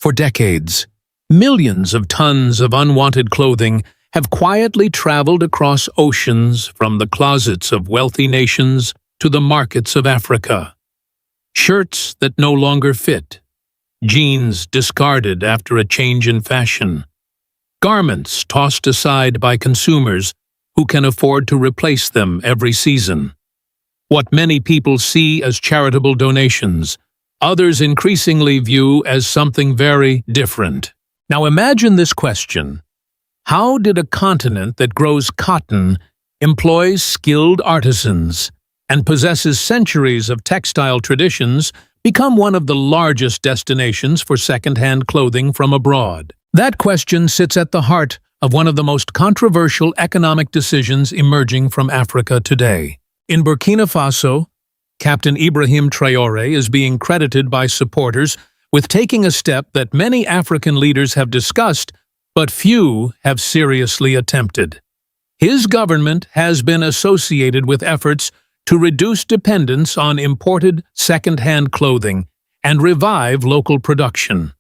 For decades, millions of tons of unwanted clothing have quietly traveled across oceans from the closets of wealthy nations to the markets of Africa. Shirts that no longer fit, jeans discarded after a change in fashion, garments tossed aside by consumers who can afford to replace them every season. What many people see as charitable donations, others increasingly view as something very different. Now imagine this question. How did a continent that grows cotton, employs skilled artisans, and possesses centuries of textile traditions become one of the largest destinations for second-hand clothing from abroad? That question sits at the heart of one of the most controversial economic decisions emerging from Africa today. In Burkina Faso, Captain Ibrahim Traore is being credited by supporters with taking a step that many African leaders have discussed, but few have seriously attempted. His government has been associated with efforts to reduce dependence on imported second-hand clothing and revive local production.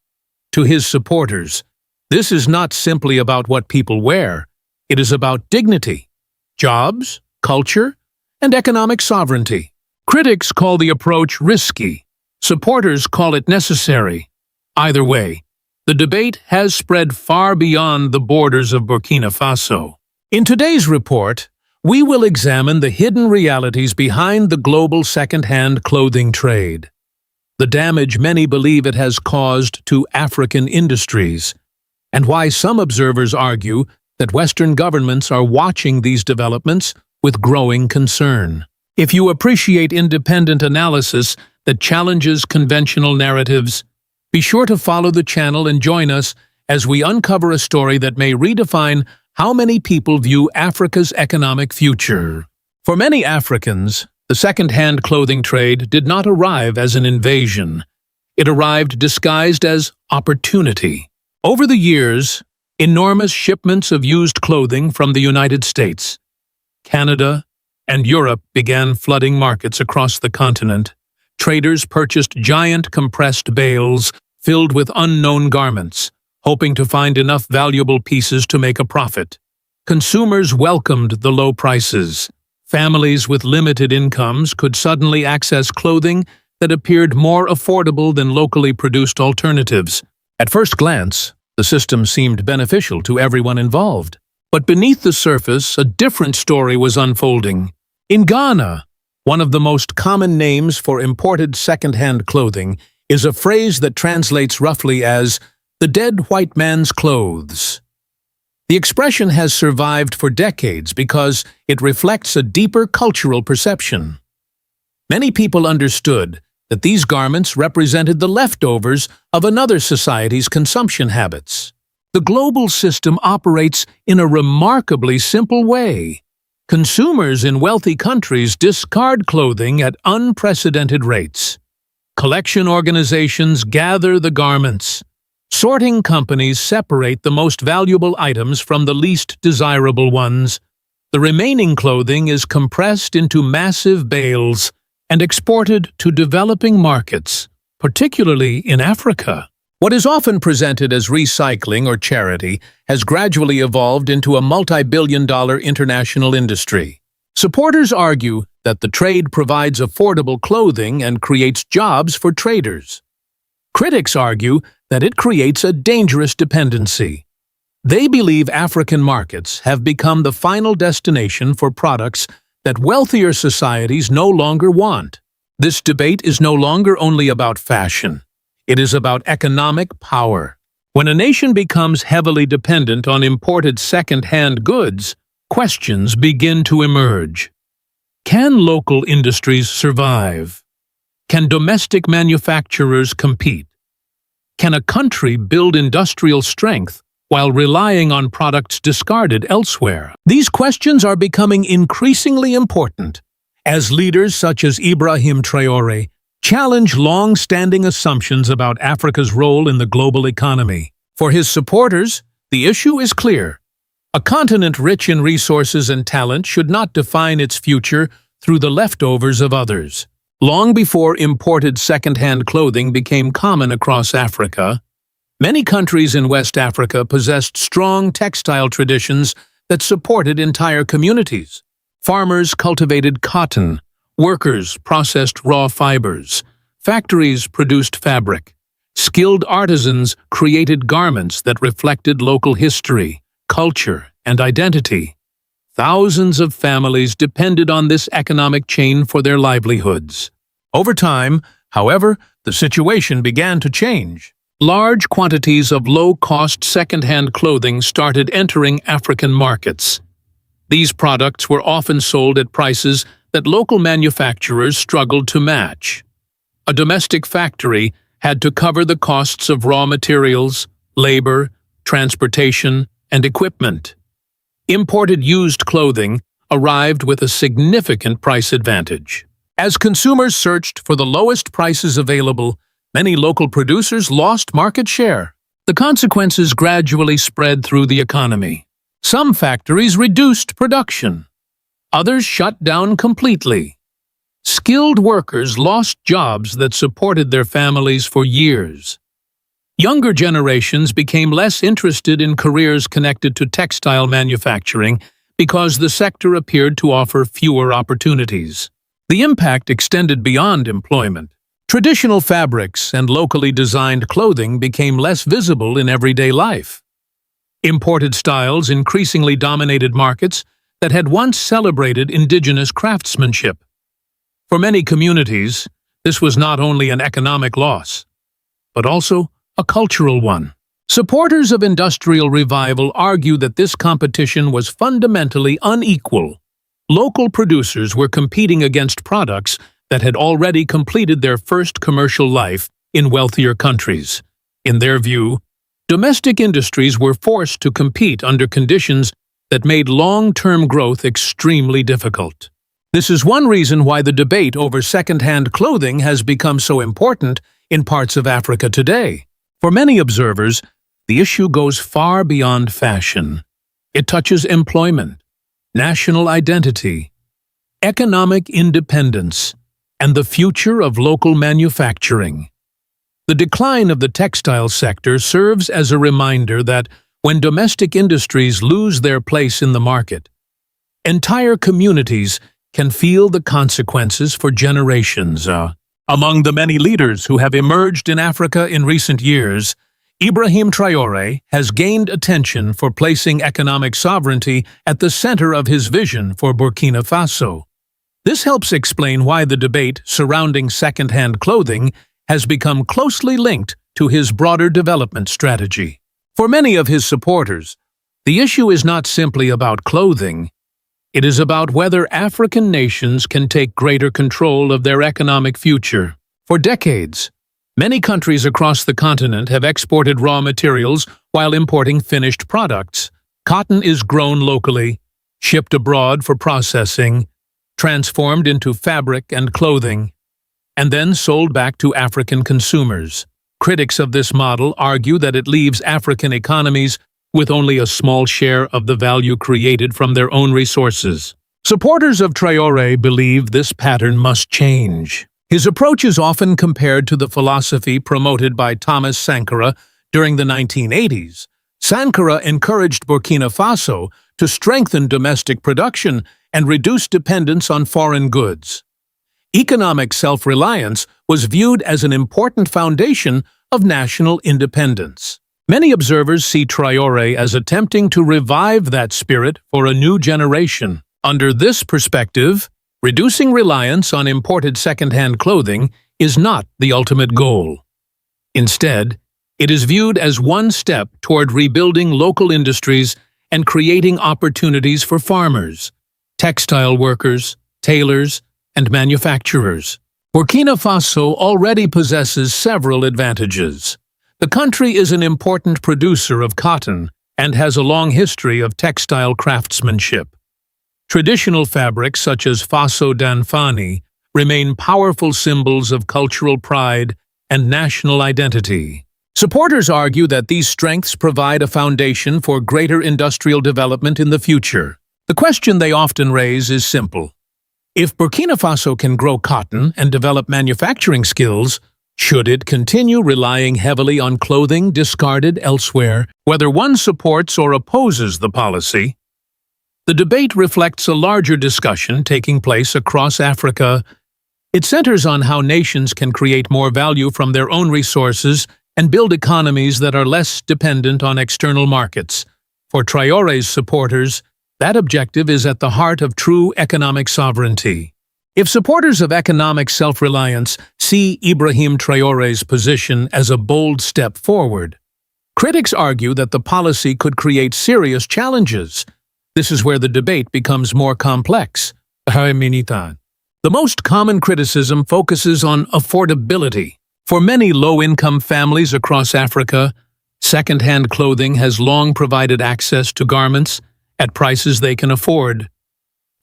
To his supporters, this is not simply about what people wear. It is about dignity, jobs, culture, and economic sovereignty. Critics call the approach risky. Supporters call it necessary. Either way, the debate has spread far beyond the borders of Burkina Faso. In today's report, we will examine the hidden realities behind the global second-hand clothing trade, the damage many believe it has caused to African industries, and why some observers argue that Western governments are watching these developments with growing concern. If you appreciate independent analysis that challenges conventional narratives, be sure to follow the channel and join us as we uncover a story that may redefine how many people view Africa's economic future. For many Africans, the second-hand clothing trade did not arrive as an invasion. It arrived disguised as opportunity. Over the years, enormous shipments of used clothing from the United States, Canada, and Europe began flooding markets across the continent. Traders purchased giant compressed bales filled with unknown garments, hoping to find enough valuable pieces to make a profit. Consumers welcomed the low prices. Families with limited incomes could suddenly access clothing that appeared more affordable than locally produced alternatives. At first glance, the system seemed beneficial to everyone involved. But beneath the surface, a different story was unfolding. In Ghana, one of the most common names for imported second-hand clothing is a phrase that translates roughly as the dead white man's clothes. The expression has survived for decades because it reflects a deeper cultural perception. Many people understood that these garments represented the leftovers of another society's consumption habits. The global system operates in a remarkably simple way. Consumers in wealthy countries discard clothing at unprecedented rates. Collection organizations gather the garments. Sorting companies separate the most valuable items from the least desirable ones. The remaining clothing is compressed into massive bales and exported to developing markets, particularly in Africa. What is often presented as recycling or charity has gradually evolved into a multi-billion-dollar international industry. Supporters argue that the trade provides affordable clothing and creates jobs for traders. Critics argue that it creates a dangerous dependency. They believe African markets have become the final destination for products that wealthier societies no longer want. This debate is no longer only about fashion. It is about economic power. When a nation becomes heavily dependent on imported second-hand goods, questions begin to emerge. Can local industries survive? Can domestic manufacturers compete? Can a country build industrial strength while relying on products discarded elsewhere? These questions are becoming increasingly important as leaders such as Ibrahim Traore challenge long-standing assumptions about Africa's role in the global economy. For his supporters, the issue is clear. A continent rich in resources and talent should not define its future through the leftovers of others. Long before imported second-hand clothing became common across Africa, Many countries in West Africa possessed strong textile traditions that supported entire communities. Farmers cultivated cotton, workers processed raw fibers, factories produced fabric. Skilled artisans created garments that reflected local history, culture, and identity. Thousands of families depended on this economic chain for their livelihoods. Over time, however, the situation began to change. Large quantities of low-cost second-hand clothing started entering African markets. These products were often sold at prices that local manufacturers struggled to match. A domestic factory had to cover the costs of raw materials, labor, transportation, and equipment. Imported used clothing arrived with a significant price advantage. As consumers searched for the lowest prices available, many local producers lost market share. The consequences gradually spread through the economy. Some factories reduced production. Others shut down completely. Skilled workers lost jobs that supported their families for years. Younger generations became less interested in careers connected to textile manufacturing because the sector appeared to offer fewer opportunities. The impact extended beyond employment. Traditional fabrics and locally designed clothing became less visible in everyday life. Imported styles increasingly dominated markets that had once celebrated indigenous craftsmanship. For many communities, this was not only an economic loss, but also a cultural one. Supporters of industrial revival argue that this competition was fundamentally unequal. Local producers were competing against products that had already completed their first commercial life in wealthier countries. In their view, domestic industries were forced to compete under conditions that made long-term growth extremely difficult. This is one reason why the debate over second-hand clothing has become so important in parts of Africa today. For many observers, the issue goes far beyond fashion. It touches employment, national identity, economic independence, and the future of local manufacturing. The decline of the textile sector serves as a reminder that when domestic industries lose their place in the market, entire communities can feel the consequences for generations. Among the many leaders who have emerged in Africa in recent years, Ibrahim Traore has gained attention for placing economic sovereignty at the center of his vision for Burkina Faso. This helps explain why the debate surrounding second-hand clothing has become closely linked to his broader development strategy. For many of his supporters, the issue is not simply about clothing. It is about whether African nations can take greater control of their economic future. For decades, many countries across the continent have exported raw materials while importing finished products. Cotton is grown locally, shipped abroad for processing, transformed into fabric and clothing, and then sold back to African consumers. Critics of this model argue that it leaves African economies with only a small share of the value created from their own resources. Supporters of Traore believe this pattern must change. His approach is often compared to the philosophy promoted by Thomas Sankara during the 1980s. Sankara encouraged Burkina Faso to strengthen domestic production and reduce dependence on foreign goods. Economic self-reliance was viewed as an important foundation of national independence. Many observers see Traore as attempting to revive that spirit for a new generation. Under this perspective, reducing reliance on imported second-hand clothing is not the ultimate goal. Instead, it is viewed as one step toward rebuilding local industries and creating opportunities for farmers, textile workers, tailors, and manufacturers. Burkina Faso already possesses several advantages. The country is an important producer of cotton and has a long history of textile craftsmanship. Traditional fabrics such as Faso Danfani remain powerful symbols of cultural pride and national identity. Supporters argue that these strengths provide a foundation for greater industrial development in the future. The question they often raise is simple. If Burkina Faso can grow cotton and develop manufacturing skills, Should it continue relying heavily on clothing discarded elsewhere, whether one supports or opposes the policy? The debate reflects a larger discussion taking place across Africa. It centers on how nations can create more value from their own resources and build economies that are less dependent on external markets. For Traore's supporters, that objective is at the heart of true economic sovereignty. If supporters of economic self-reliance see Ibrahim Traore's position as a bold step forward, critics argue that the policy could create serious challenges. This is where the debate becomes more complex. The most common criticism focuses on affordability. For many low-income families across Africa, second-hand clothing has long provided access to garments at prices they can afford.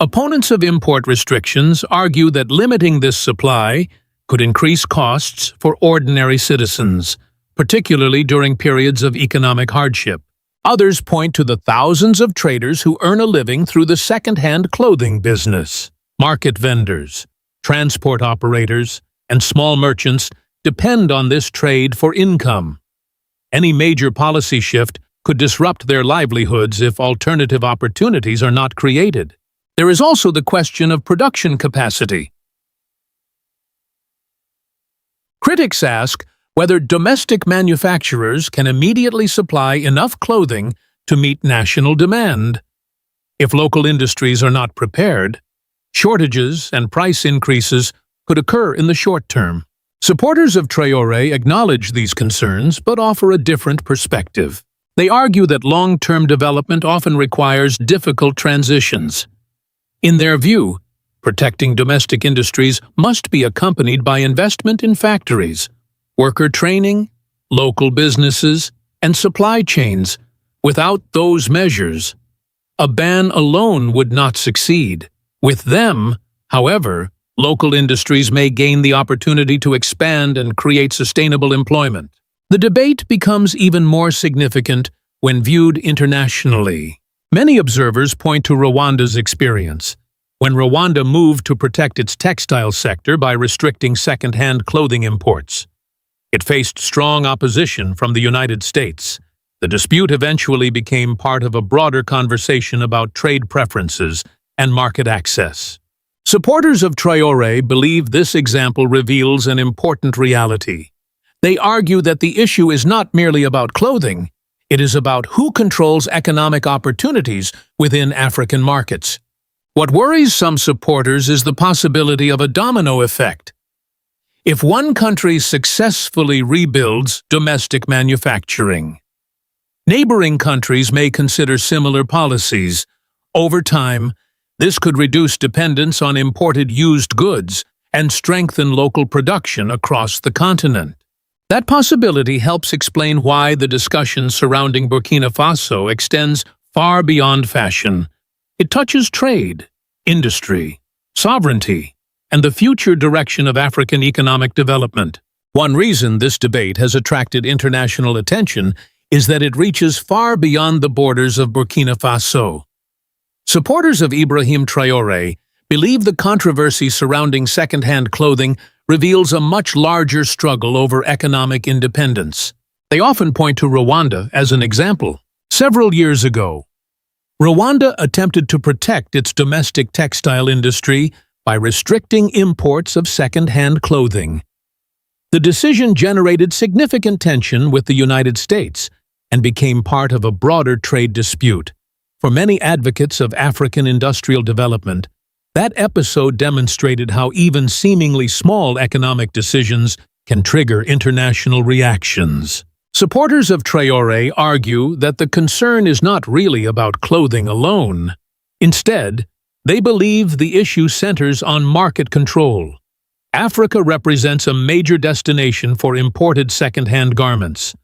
Opponents of import restrictions argue that limiting this supply could increase costs for ordinary citizens, particularly during periods of economic hardship. Others point to the thousands of traders who earn a living through the second-hand clothing business. Market vendors, transport operators, and small merchants depend on this trade for income. Any major policy shift could disrupt their livelihoods if alternative opportunities are not created. There is also the question of production capacity. Critics ask whether domestic manufacturers can immediately supply enough clothing to meet national demand. If local industries are not prepared, shortages and price increases could occur in the short term. Supporters of Traore acknowledge these concerns but offer a different perspective. They argue that long-term development often requires difficult transitions. In their view, protecting domestic industries must be accompanied by investment in factories, worker training, local businesses, and supply chains. Without those measures, a ban alone would not succeed. With them, however, local industries may gain the opportunity to expand and create sustainable employment. The debate becomes even more significant when viewed internationally. Many observers point to Rwanda's experience. When Rwanda moved to protect its textile sector by restricting second-hand clothing imports, it faced strong opposition from the United States. The dispute eventually became part of a broader conversation about trade preferences and market access. Supporters of Traore believe this example reveals an important reality. They argue that the issue is not merely about clothing, it is about who controls economic opportunities within African markets. What worries some supporters is the possibility of a domino effect. If one country successfully rebuilds domestic manufacturing, neighboring countries may consider similar policies. Over time, this could reduce dependence on imported used goods and strengthen local production across the continent. That possibility helps explain why the discussion surrounding Burkina Faso extends far beyond fashion. It touches trade, industry, sovereignty, and the future direction of African economic development. One reason this debate has attracted international attention is that it reaches far beyond the borders of Burkina Faso. Supporters of Ibrahim Traore believe the controversy surrounding second-hand clothing reveals a much larger struggle over economic independence. They often point to Rwanda as an example. Several years ago, Rwanda attempted to protect its domestic textile industry by restricting imports of second-hand clothing. The decision generated significant tension with the United States and became part of a broader trade dispute. For many advocates of African industrial development, that episode demonstrated how even seemingly small economic decisions can trigger international reactions. Supporters of Traore argue that the concern is not really about clothing alone. Instead, they believe the issue centers on market control. Africa represents a major destination for imported second-hand garments.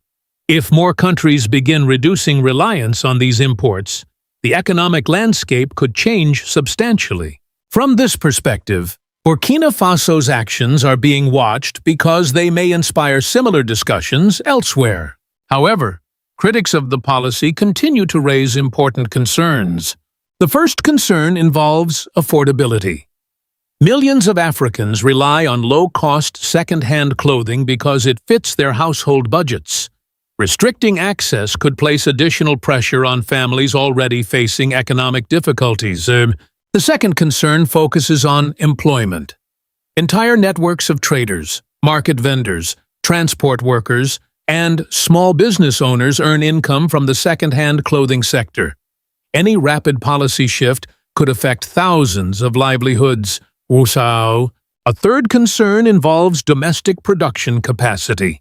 If more countries begin reducing reliance on these imports, the economic landscape could change substantially. From this perspective, Burkina Faso's actions are being watched because they may inspire similar discussions elsewhere. However, critics of the policy continue to raise important concerns. The first concern involves affordability. Millions of Africans rely on low-cost second-hand clothing because it fits their household budgets. Restricting access could place additional pressure on families already facing economic difficulties. The second concern focuses on employment. Entire networks of traders, market vendors, transport workers, and small business owners earn income from the second-hand clothing sector. Any rapid policy shift could affect thousands of livelihoods. A third concern involves domestic production capacity.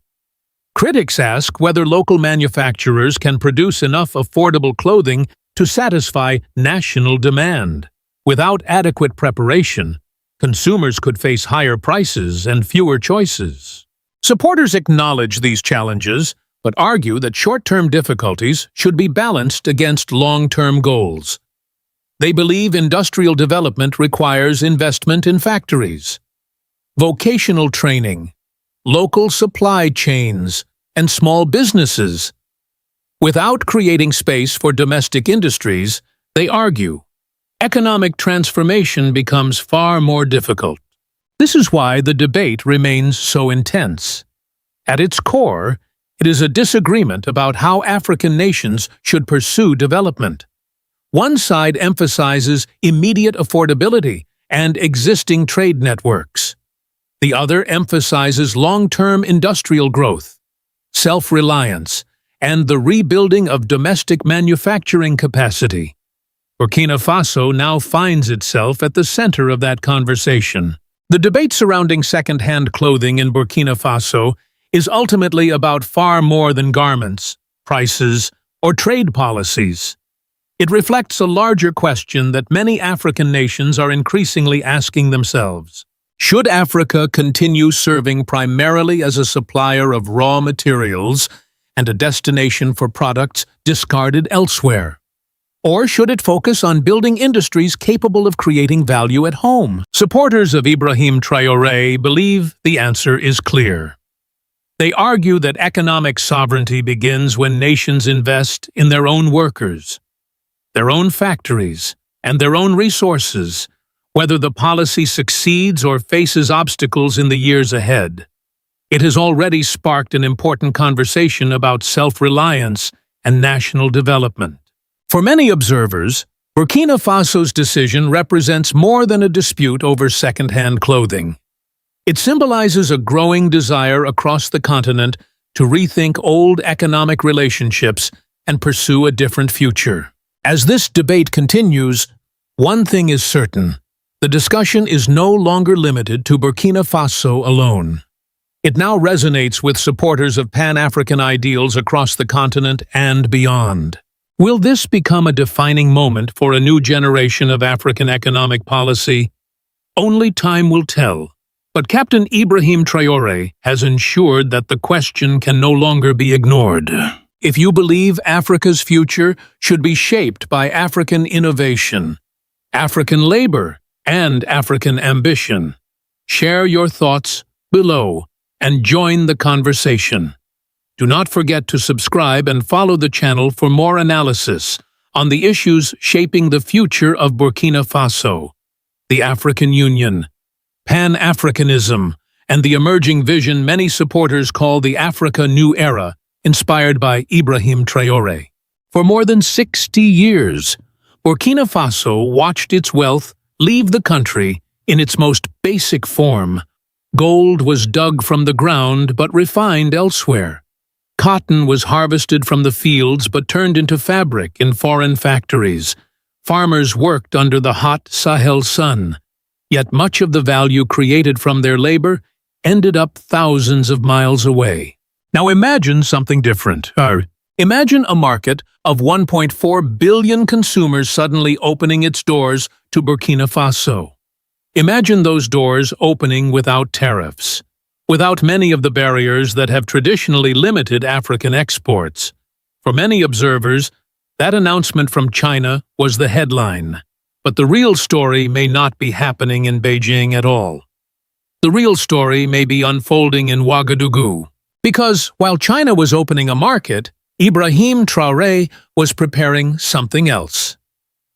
Critics ask whether local manufacturers can produce enough affordable clothing to satisfy national demand. Without adequate preparation, consumers could face higher prices and fewer choices. Supporters acknowledge these challenges, but argue that short-term difficulties should be balanced against long-term goals. They believe industrial development requires investment in factories, vocational training, local supply chains, and small businesses. Without creating space for domestic industries, they argue, economic transformation becomes far more difficult. This is why the debate remains so intense. At its core, it is a disagreement about how African nations should pursue development. One side emphasizes immediate affordability and existing trade networks. The other emphasizes long-term industrial growth, self-reliance, and the rebuilding of domestic manufacturing capacity. Burkina Faso now finds itself at the center of that conversation. The debate surrounding second-hand clothing in Burkina Faso is ultimately about far more than garments, prices, or trade policies. It reflects a larger question that many African nations are increasingly asking themselves. Should Africa continue serving primarily as a supplier of raw materials and a destination for products discarded elsewhere? Or should it focus on building industries capable of creating value at home? Supporters of Ibrahim Traore believe the answer is clear. They argue that economic sovereignty begins when nations invest in their own workers, their own factories, and their own resources, whether the policy succeeds or faces obstacles in the years ahead. It has already sparked an important conversation about self-reliance and national development. For many observers, Burkina Faso's decision represents more than a dispute over second-hand clothing. It symbolizes a growing desire across the continent to rethink old economic relationships and pursue a different future. As this debate continues, one thing is certain: the discussion is no longer limited to Burkina Faso alone. It now resonates with supporters of Pan-African ideals across the continent and beyond. Will this become a defining moment for a new generation of African economic policy? Only time will tell. But Captain Ibrahim Traore has ensured that the question can no longer be ignored. If you believe Africa's future should be shaped by African innovation, African labor, and African ambition, share your thoughts below and join the conversation. Do not forget to subscribe and follow the channel for more analysis on the issues shaping the future of Burkina Faso, the African Union, Pan-Africanism, and the emerging vision many supporters call the Africa New Era, inspired by Ibrahim Traore. For more than 60 years, Burkina Faso watched its wealth leave the country in its most basic form. Gold was dug from the ground but refined elsewhere. Cotton was harvested from the fields but turned into fabric in foreign factories. Farmers worked under the hot Sahel sun, yet much of the value created from their labor ended up thousands of miles away. Now imagine something different. Imagine a market of 1.4 billion consumers suddenly opening its doors to Burkina Faso. Imagine those doors opening without tariffs, without many of the barriers that have traditionally limited African exports. For many observers, that announcement from China was the headline. But the real story may not be happening in Beijing at all. The real story may be unfolding in Ouagadougou. Because while China was opening a market, Ibrahim Traore was preparing something else.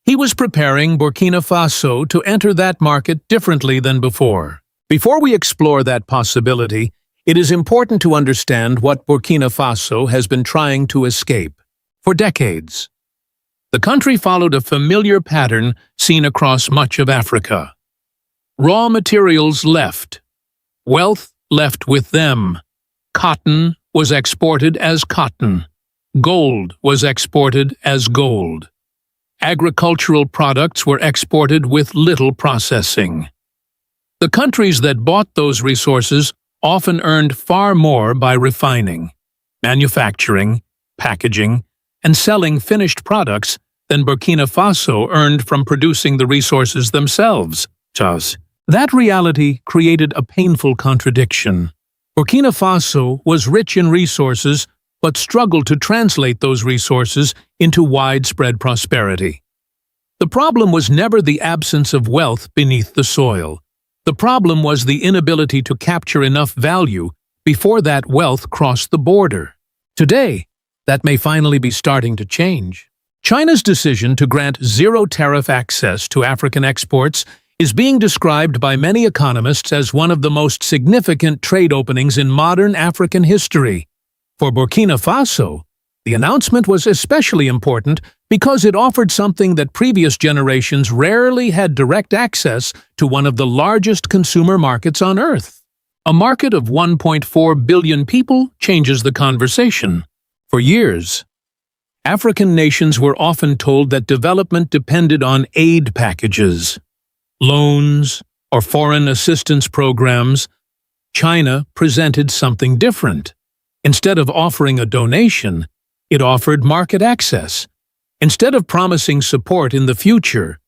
He was preparing Burkina Faso to enter that market differently than before. Before we explore that possibility, it is important to understand what Burkina Faso has been trying to escape for decades. The country followed a familiar pattern seen across much of Africa. Raw materials left. Wealth left with them. Cotton was exported as cotton. Gold was exported as gold. Agricultural products were exported with little processing. The countries that bought those resources often earned far more by refining, manufacturing, packaging, and selling finished products than Burkina Faso earned from producing the resources themselves. That reality created a painful contradiction. Burkina Faso was rich in resources but struggled to translate those resources into widespread prosperity. The problem was never the absence of wealth beneath the soil. The problem was the inability to capture enough value before that wealth crossed the border. Today, that may finally be starting to change. China's decision to grant zero-tariff access to African exports is being described by many economists as one of the most significant trade openings in modern African history. For Burkina Faso, the announcement was especially important because it offered something that previous generations rarely had direct access to: one of the largest consumer markets on Earth. A market of 1.4 billion people changes the conversation. For years, African nations were often told that development depended on aid packages, loans, or foreign assistance programs. China presented something different. Instead of offering a donation, it offered market access. Instead of promising support in the future,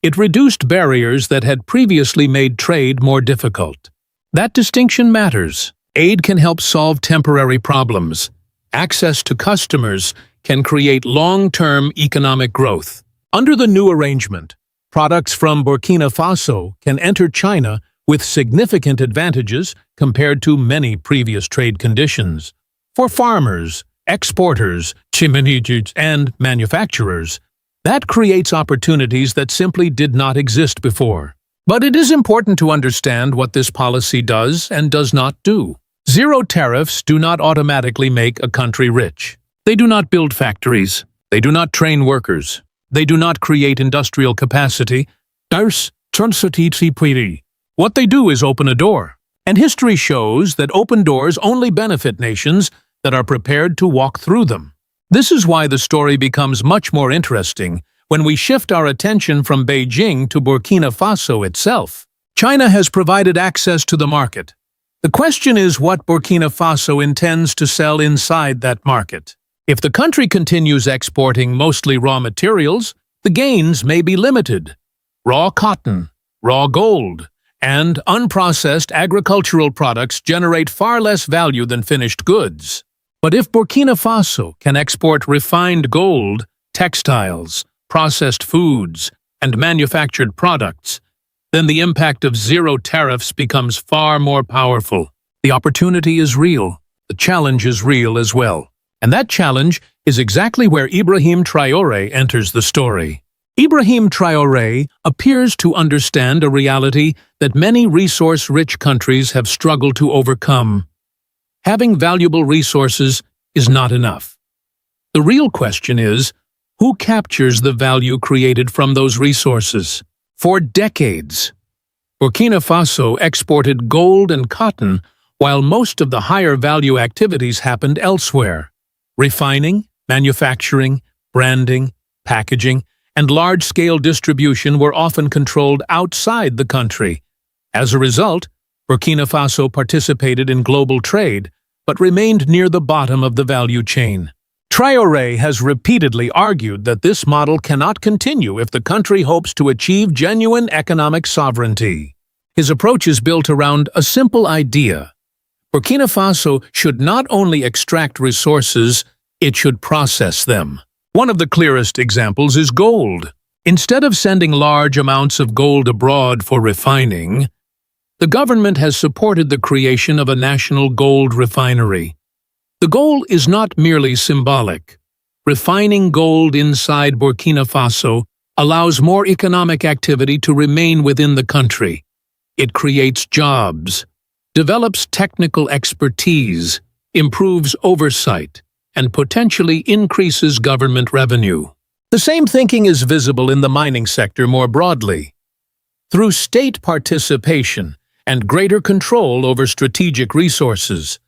it reduced barriers that had previously made trade more difficult. That distinction matters. Aid can help solve temporary problems. Access to customers can create long-term economic growth. Under the new arrangement, products from Burkina Faso can enter China with significant advantages compared to many previous trade conditions. For farmers, exporters, and manufacturers, that creates opportunities that simply did not exist before. But it is important to understand what this policy does and does not do. Zero tariffs do not automatically make a country rich. They do not build factories. They do not train workers. They do not create industrial capacity. What they do is open a door. And history shows that open doors only benefit nations that are prepared to walk through them. This is why the story becomes much more interesting when we shift our attention from Beijing to Burkina Faso itself. China has provided access to the market. The question is what Burkina Faso intends to sell inside that market. If the country continues exporting mostly raw materials, the gains may be limited. Raw cotton, raw gold, and unprocessed agricultural products generate far less value than finished goods. But if Burkina Faso can export refined gold, textiles, processed foods, and manufactured products, then the impact of zero tariffs becomes far more powerful. The opportunity is real. The challenge is real as well. And that challenge is exactly where Ibrahim Traore enters the story. Ibrahim Traore appears to understand a reality that many resource-rich countries have struggled to overcome. Having valuable resources is not enough. The real question is, who captures the value created from those resources? For decades, Burkina Faso exported gold and cotton while most of the higher-value activities happened elsewhere. Refining, manufacturing, branding, packaging, and large-scale distribution were often controlled outside the country. As a result, Burkina Faso participated in global trade, but remained near the bottom of the value chain. Traore has repeatedly argued that this model cannot continue if the country hopes to achieve genuine economic sovereignty. His approach is built around a simple idea. Burkina Faso should not only extract resources, it should process them. One of the clearest examples is gold. Instead of sending large amounts of gold abroad for refining, the government has supported the creation of a national gold refinery. The goal is not merely symbolic. Refining gold inside Burkina Faso allows more economic activity to remain within the country. It creates jobs, develops technical expertise, improves oversight, and potentially increases government revenue. The same thinking is visible in the mining sector more broadly. Through state participation and greater control over strategic resources,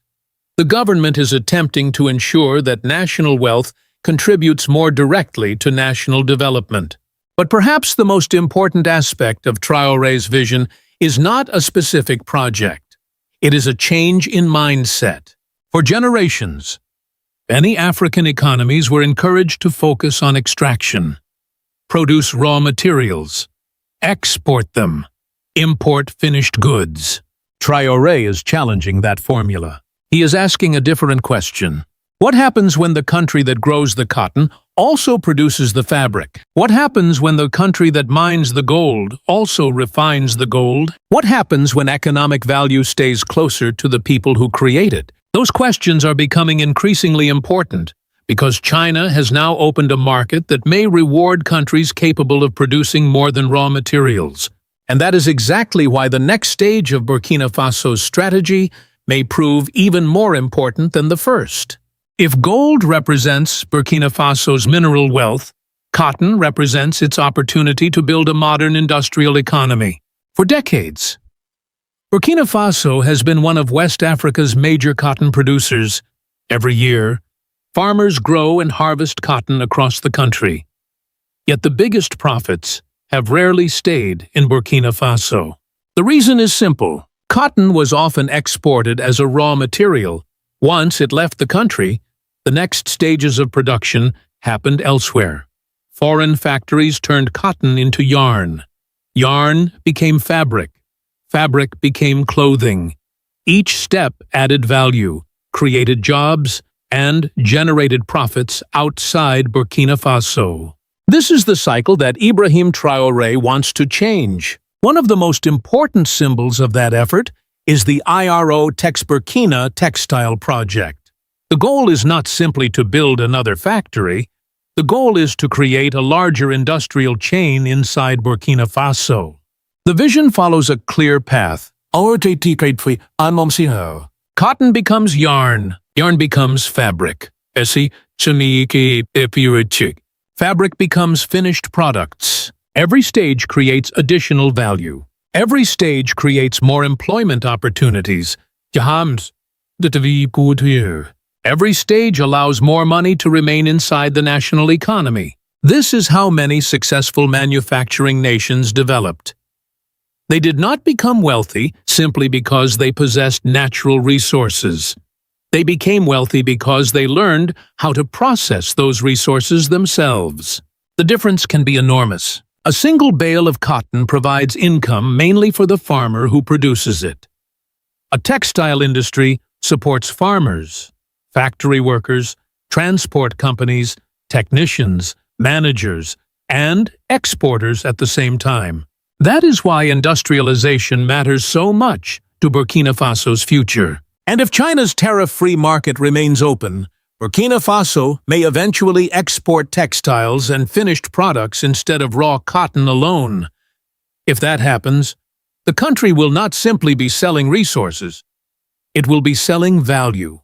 the government is attempting to ensure that national wealth contributes more directly to national development. But perhaps the most important aspect of Traore's vision is not a specific project. It is a change in mindset. For generations, many African economies were encouraged to focus on extraction, produce raw materials, export them, import finished goods. Traore is challenging that formula. He is asking a different question. What happens when the country that grows the cotton also produces the fabric? What happens when the country that mines the gold also refines the gold? What happens when economic value stays closer to the people who create it? Those questions are becoming increasingly important because China has now opened a market that may reward countries capable of producing more than raw materials. And that is exactly why the next stage of Burkina Faso's strategy may prove even more important than the first. If gold represents Burkina Faso's mineral wealth, cotton represents its opportunity to build a modern industrial economy. For decades, Burkina Faso has been one of West Africa's major cotton producers. Every year, farmers grow and harvest cotton across the country. Yet the biggest profits have rarely stayed in Burkina Faso. The reason is simple. Cotton was often exported as a raw material. Once it left the country, the next stages of production happened elsewhere. Foreign factories turned cotton into yarn. Yarn became fabric. Fabric became clothing. Each step added value, created jobs, and generated profits outside Burkina Faso. This is the cycle that Ibrahim Traore wants to change. One of the most important symbols of that effort is the IRO Burkina Textile project. The goal is not simply to build another factory. The goal is to create a larger industrial chain inside Burkina Faso. The vision follows a clear path. Cotton becomes yarn. Yarn becomes fabric. Fabric becomes finished products. Every stage creates additional value. Every stage creates more employment opportunities. Every stage allows more money to remain inside the national economy. This is how many successful manufacturing nations developed. They did not become wealthy simply because they possessed natural resources. They became wealthy because they learned how to process those resources themselves. The difference can be enormous. A single bale of cotton provides income mainly for the farmer who produces it. A textile industry supports farmers, factory workers, transport companies, technicians, managers, and exporters at the same time. That is why industrialization matters so much to Burkina Faso's future. And if China's tariff-free market remains open, Burkina Faso may eventually export textiles and finished products instead of raw cotton alone. If that happens, the country will not simply be selling resources. It will be selling value,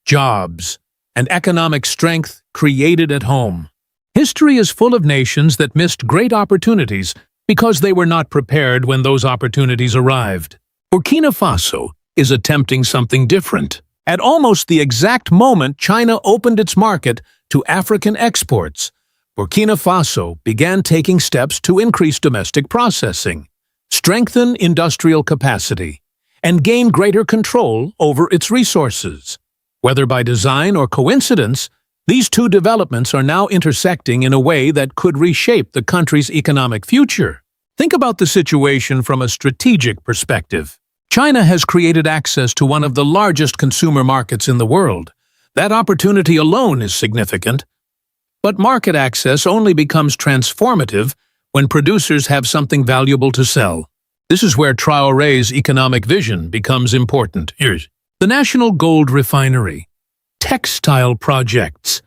jobs, and economic strength created at home. History is full of nations that missed great opportunities because they were not prepared when those opportunities arrived. Burkina Faso is attempting something different. At almost the exact moment China opened its market to African exports, Burkina Faso began taking steps to increase domestic processing, strengthen industrial capacity, and gain greater control over its resources. Whether by design or coincidence, these two developments are now intersecting in a way that could reshape the country's economic future. Think about the situation from a strategic perspective. China has created access to one of the largest consumer markets in the world. That opportunity alone is significant. But market access only becomes transformative when producers have something valuable to sell. This is where Traore's economic vision becomes important. The National Gold Refinery, textile projects,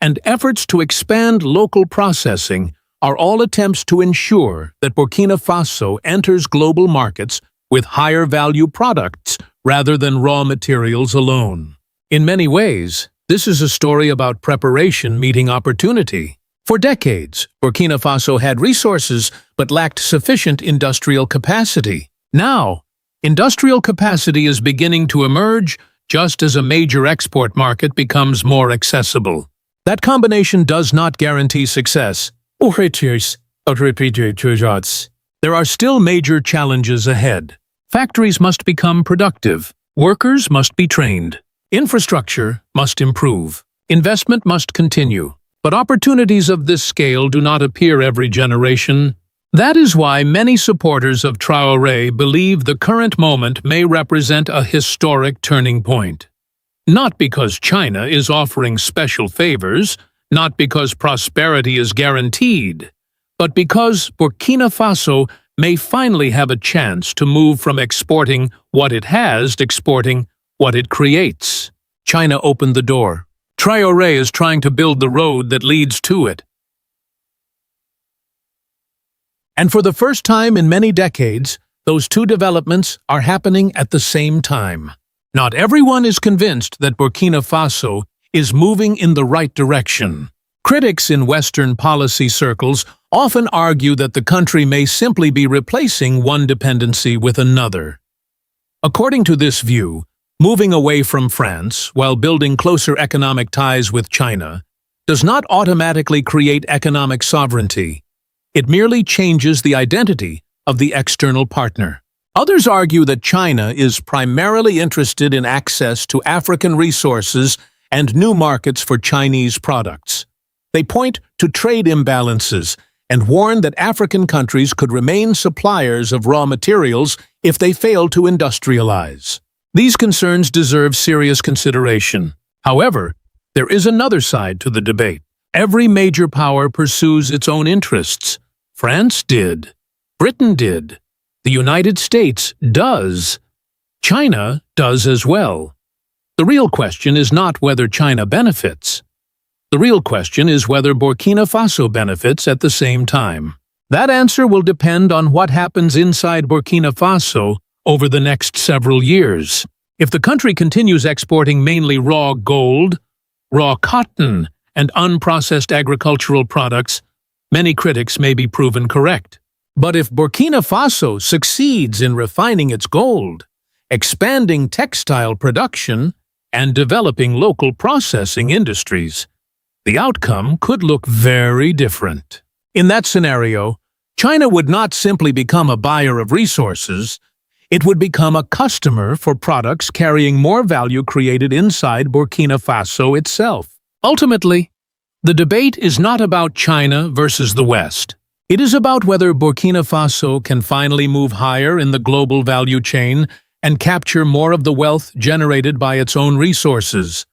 and efforts to expand local processing are all attempts to ensure that Burkina Faso enters global markets with higher value products rather than raw materials alone. In many ways, this is a story about preparation meeting opportunity. For decades, Burkina Faso had resources but lacked sufficient industrial capacity. Now, industrial capacity is beginning to emerge just as a major export market becomes more accessible. That combination does not guarantee success. There are still major challenges ahead. Factories must become productive. Workers must be trained. Infrastructure must improve. Investment must continue. But opportunities of this scale do not appear every generation. That is why many supporters of Traore believe the current moment may represent a historic turning point. Not because China is offering special favors, not because prosperity is guaranteed, but because Burkina Faso may finally have a chance to move from exporting what it has to exporting what it creates. China opened the door. Traore is trying to build the road that leads to it. And for the first time in many decades, those two developments are happening at the same time. Not everyone is convinced that Burkina Faso is moving in the right direction. Critics in Western policy circles often argue that the country may simply be replacing one dependency with another. According to this view, moving away from France while building closer economic ties with China does not automatically create economic sovereignty. It merely changes the identity of the external partner. Others argue that China is primarily interested in access to African resources and new markets for Chinese products. They point to trade imbalances and warn that African countries could remain suppliers of raw materials if they fail to industrialize. These concerns deserve serious consideration. However, there is another side to the debate. Every major power pursues its own interests. France did. Britain did. The United States does. China does as well. The real question is not whether China benefits. The real question is whether Burkina Faso benefits at the same time. That answer will depend on what happens inside Burkina Faso over the next several years. If the country continues exporting mainly raw gold, raw cotton, and unprocessed agricultural products, many critics may be proven correct. But if Burkina Faso succeeds in refining its gold, expanding textile production, and developing local processing industries, the outcome could look very different. In that scenario, China would not simply become a buyer of resources, it would become a customer for products carrying more value created inside Burkina Faso itself. Ultimately, the debate is not about China versus the West. It is about whether Burkina Faso can finally move higher in the global value chain and capture more of the wealth generated by its own resources.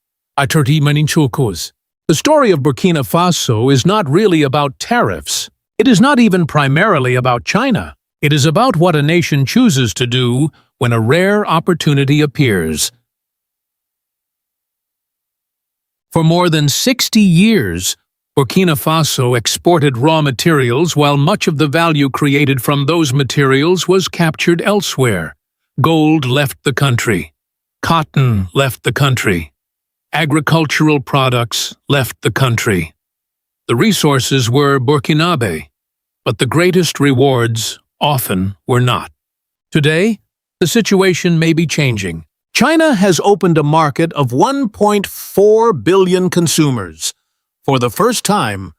The story of Burkina Faso is not really about tariffs. It is not even primarily about China. It is about what a nation chooses to do when a rare opportunity appears. For more than 60 years, Burkina Faso exported raw materials while much of the value created from those materials was captured elsewhere. Gold left the country. Cotton left the country. Agricultural products left the country. The resources were Burkinabe, but the greatest rewards often were not. Today, the situation may be changing. China has opened a market of 1.4 billion consumers. For the first time,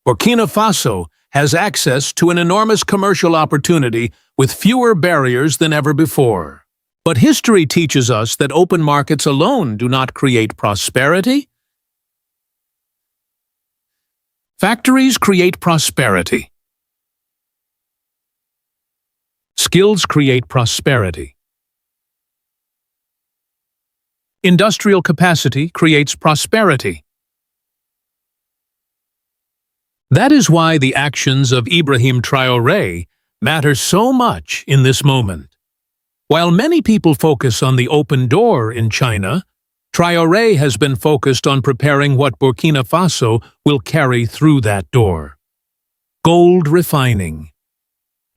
Burkina Faso has access to an enormous commercial opportunity with fewer barriers than ever before. But history teaches us that open markets alone do not create prosperity. Factories create prosperity. Skills create prosperity. Industrial capacity creates prosperity. That is why the actions of Ibrahim Traore matter so much in this moment. While many people focus on the open door in China, Traore has been focused on preparing what Burkina Faso will carry through that door. gold refining,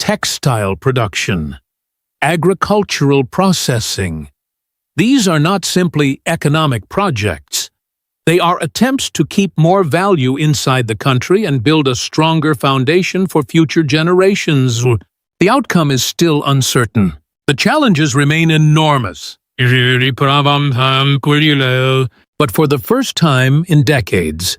textile production, agricultural processing. These are not simply economic projects. They are attempts to keep more value inside the country and build a stronger foundation for future generations. The outcome is still uncertain. The challenges remain enormous. But for the first time in decades,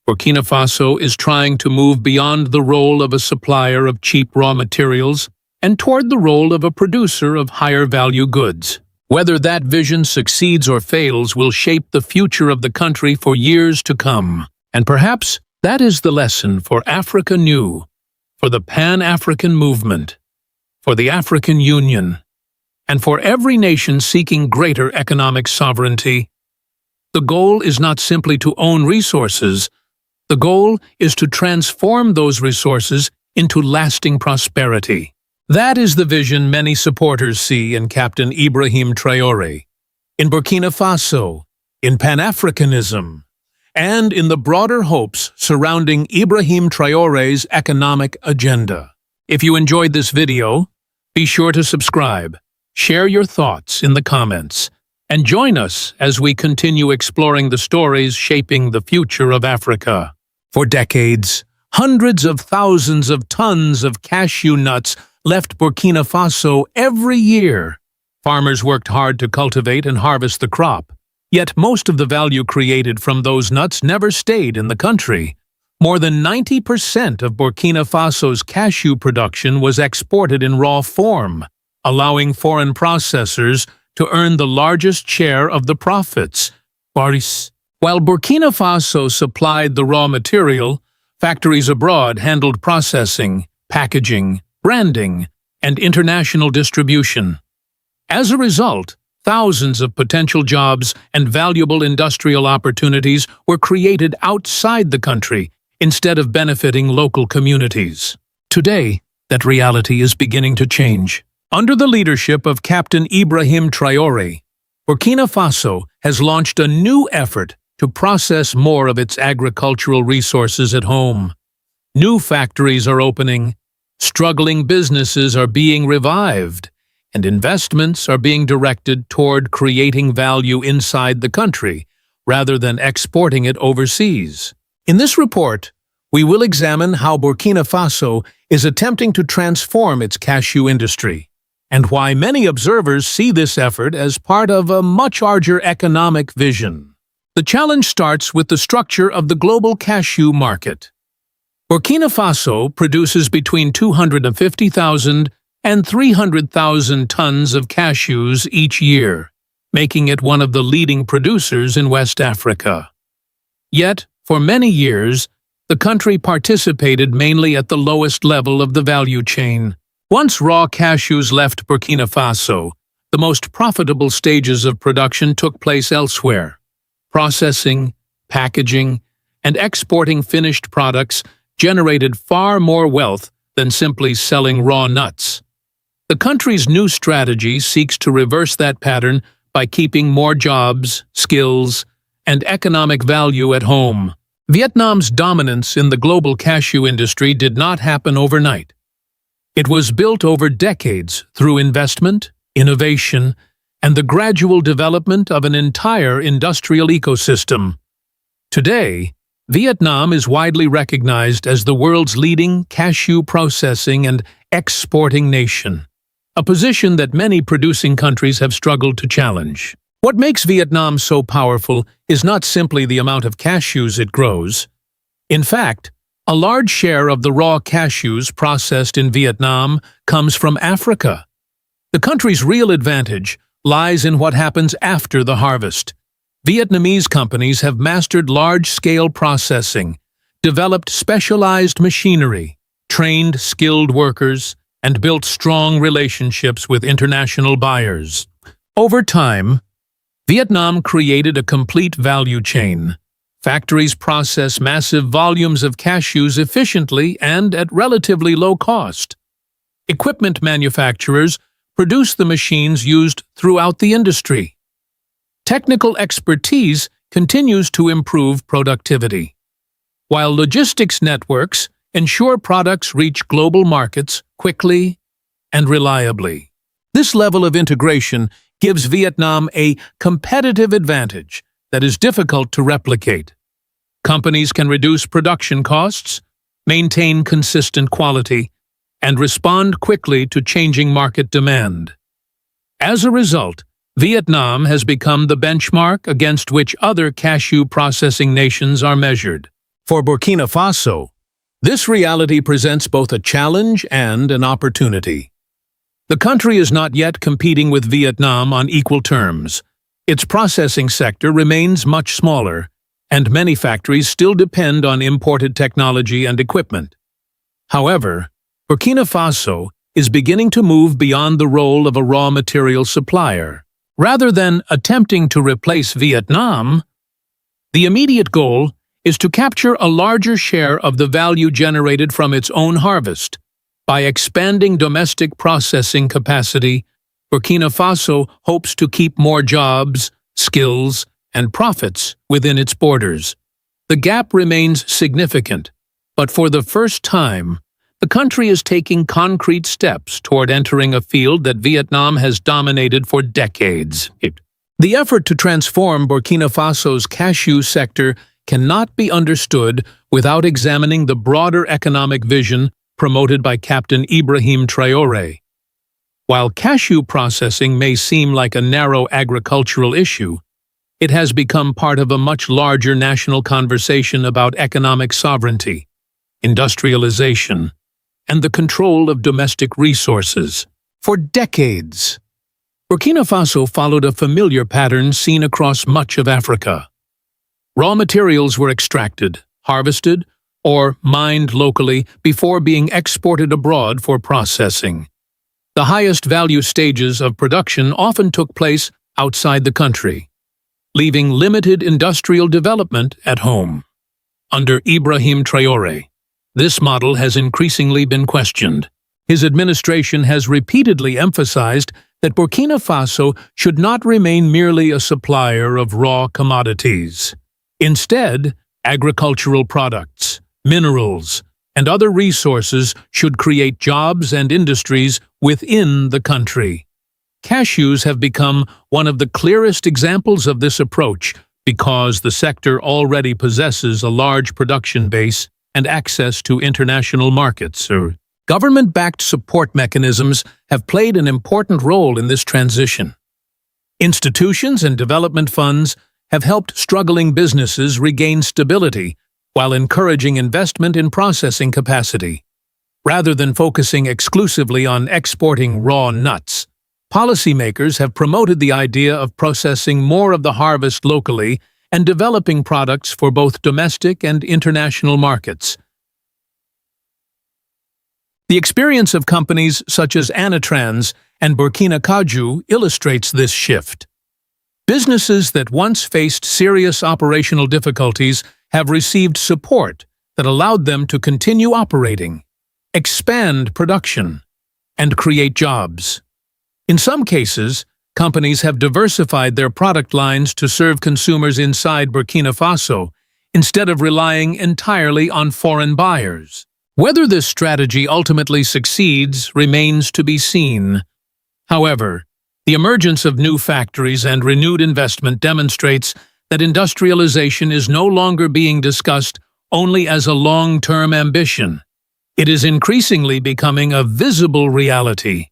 Burkina Faso is trying to move beyond the role of a supplier of cheap raw materials and toward the role of a producer of higher-value goods. Whether that vision succeeds or fails will shape the future of the country for years to come. And perhaps that is the lesson for Africa New, for the Pan-African movement, for the African Union, and for every nation seeking greater economic sovereignty. The goal is not simply to own resources. The goal is to transform those resources into lasting prosperity. That is the vision many supporters see in Captain Ibrahim Traore, in Burkina Faso, in Pan-Africanism, and in the broader hopes surrounding Ibrahim Traore's economic agenda. If you enjoyed this video, be sure to subscribe, share your thoughts in the comments, and join us as we continue exploring the stories shaping the future of Africa. For decades, hundreds of thousands of tons of cashew nuts left Burkina Faso every year. Farmers worked hard to cultivate and harvest the crop, yet most of the value created from those nuts never stayed in the country. More than 90% of Burkina Faso's cashew production was exported in raw form, allowing foreign processors to earn the largest share of the profits. While Burkina Faso supplied the raw material, factories abroad handled processing, packaging, branding, and international distribution. As a result, thousands of potential jobs and valuable industrial opportunities were created outside the country instead of benefiting local communities. Today, that reality is beginning to change. Under the leadership of Captain Ibrahim Traore, Burkina Faso has launched a new effort to process more of its agricultural resources at home. New factories are opening, struggling businesses are being revived, and investments are being directed toward creating value inside the country rather than exporting it overseas. In this report, we will examine how Burkina Faso is attempting to transform its cashew industry, and why many observers see this effort as part of a much larger economic vision. The challenge starts with the structure of the global cashew market. Burkina Faso produces between 250,000 and 300,000 tons of cashews each year, making it one of the leading producers in West Africa. Yet, for many years, the country participated mainly at the lowest level of the value chain. Once raw cashews left Burkina Faso, the most profitable stages of production took place elsewhere. Processing, packaging, and exporting finished products generated far more wealth than simply selling raw nuts. The country's new strategy seeks to reverse that pattern by keeping more jobs, skills, and economic value at home. Vietnam's dominance in the global cashew industry did not happen overnight. It was built over decades through investment, innovation, and the gradual development of an entire industrial ecosystem. Today, Vietnam is widely recognized as the world's leading cashew processing and exporting nation, a position that many producing countries have struggled to challenge. What makes Vietnam so powerful is not simply the amount of cashews it grows. In fact, a large share of the raw cashews processed in Vietnam comes from Africa. The country's real advantage lies in what happens after the harvest. Vietnamese companies have mastered large-scale processing, developed specialized machinery, trained skilled workers, and built strong relationships with international buyers. Over time, Vietnam created a complete value chain. Factories process massive volumes of cashews efficiently and at relatively low cost. Equipment manufacturers produce the machines used throughout the industry. Technical expertise continues to improve productivity, while logistics networks ensure products reach global markets quickly and reliably. This level of integration gives Vietnam a competitive advantage that is difficult to replicate. Companies can reduce production costs, maintain consistent quality, and respond quickly to changing market demand. As a result, Vietnam has become the benchmark against which other cashew processing nations are measured. For Burkina Faso, this reality presents both a challenge and an opportunity. The country is not yet competing with Vietnam on equal terms. Its processing sector remains much smaller, and many factories still depend on imported technology and equipment. However, Burkina Faso is beginning to move beyond the role of a raw material supplier. Rather than attempting to replace Vietnam, the immediate goal is to capture a larger share of the value generated from its own harvest. By expanding domestic processing capacity, Burkina Faso hopes to keep more jobs, skills, and profits within its borders. The gap remains significant, but for the first time, the country is taking concrete steps toward entering a field that Vietnam has dominated for decades. The effort to transform Burkina Faso's cashew sector cannot be understood without examining the broader economic vision promoted by Captain Ibrahim Traore. While cashew processing may seem like a narrow agricultural issue, it has become part of a much larger national conversation about economic sovereignty, industrialization, and the control of domestic resources. For decades, Burkina Faso followed a familiar pattern seen across much of Africa. Raw materials were extracted, harvested, or mined locally before being exported abroad for processing. The highest value stages of production often took place outside the country, leaving limited industrial development at home. Under Ibrahim Traore, this model has increasingly been questioned. His administration has repeatedly emphasized that Burkina Faso should not remain merely a supplier of raw commodities. Instead, agricultural products, minerals, and other resources should create jobs and industries within the country. Cashews have become one of the clearest examples of this approach because the sector already possesses a large production base and access to international markets. Government-backed support mechanisms have played an important role in this transition. Institutions and development funds have helped struggling businesses regain stability while encouraging investment in processing capacity. Rather than focusing exclusively on exporting raw nuts, policymakers have promoted the idea of processing more of the harvest locally and developing products for both domestic and international markets. The experience of companies such as Anatrans and Burkina Faso illustrates this shift. Businesses that once faced serious operational difficulties have received support that allowed them to continue operating, expand production, and create jobs. In some cases, companies have diversified their product lines to serve consumers inside Burkina Faso instead of relying entirely on foreign buyers. Whether this strategy ultimately succeeds remains to be seen. However, the emergence of new factories and renewed investment demonstrates that industrialization is no longer being discussed only as a long-term ambition. It is increasingly becoming a visible reality.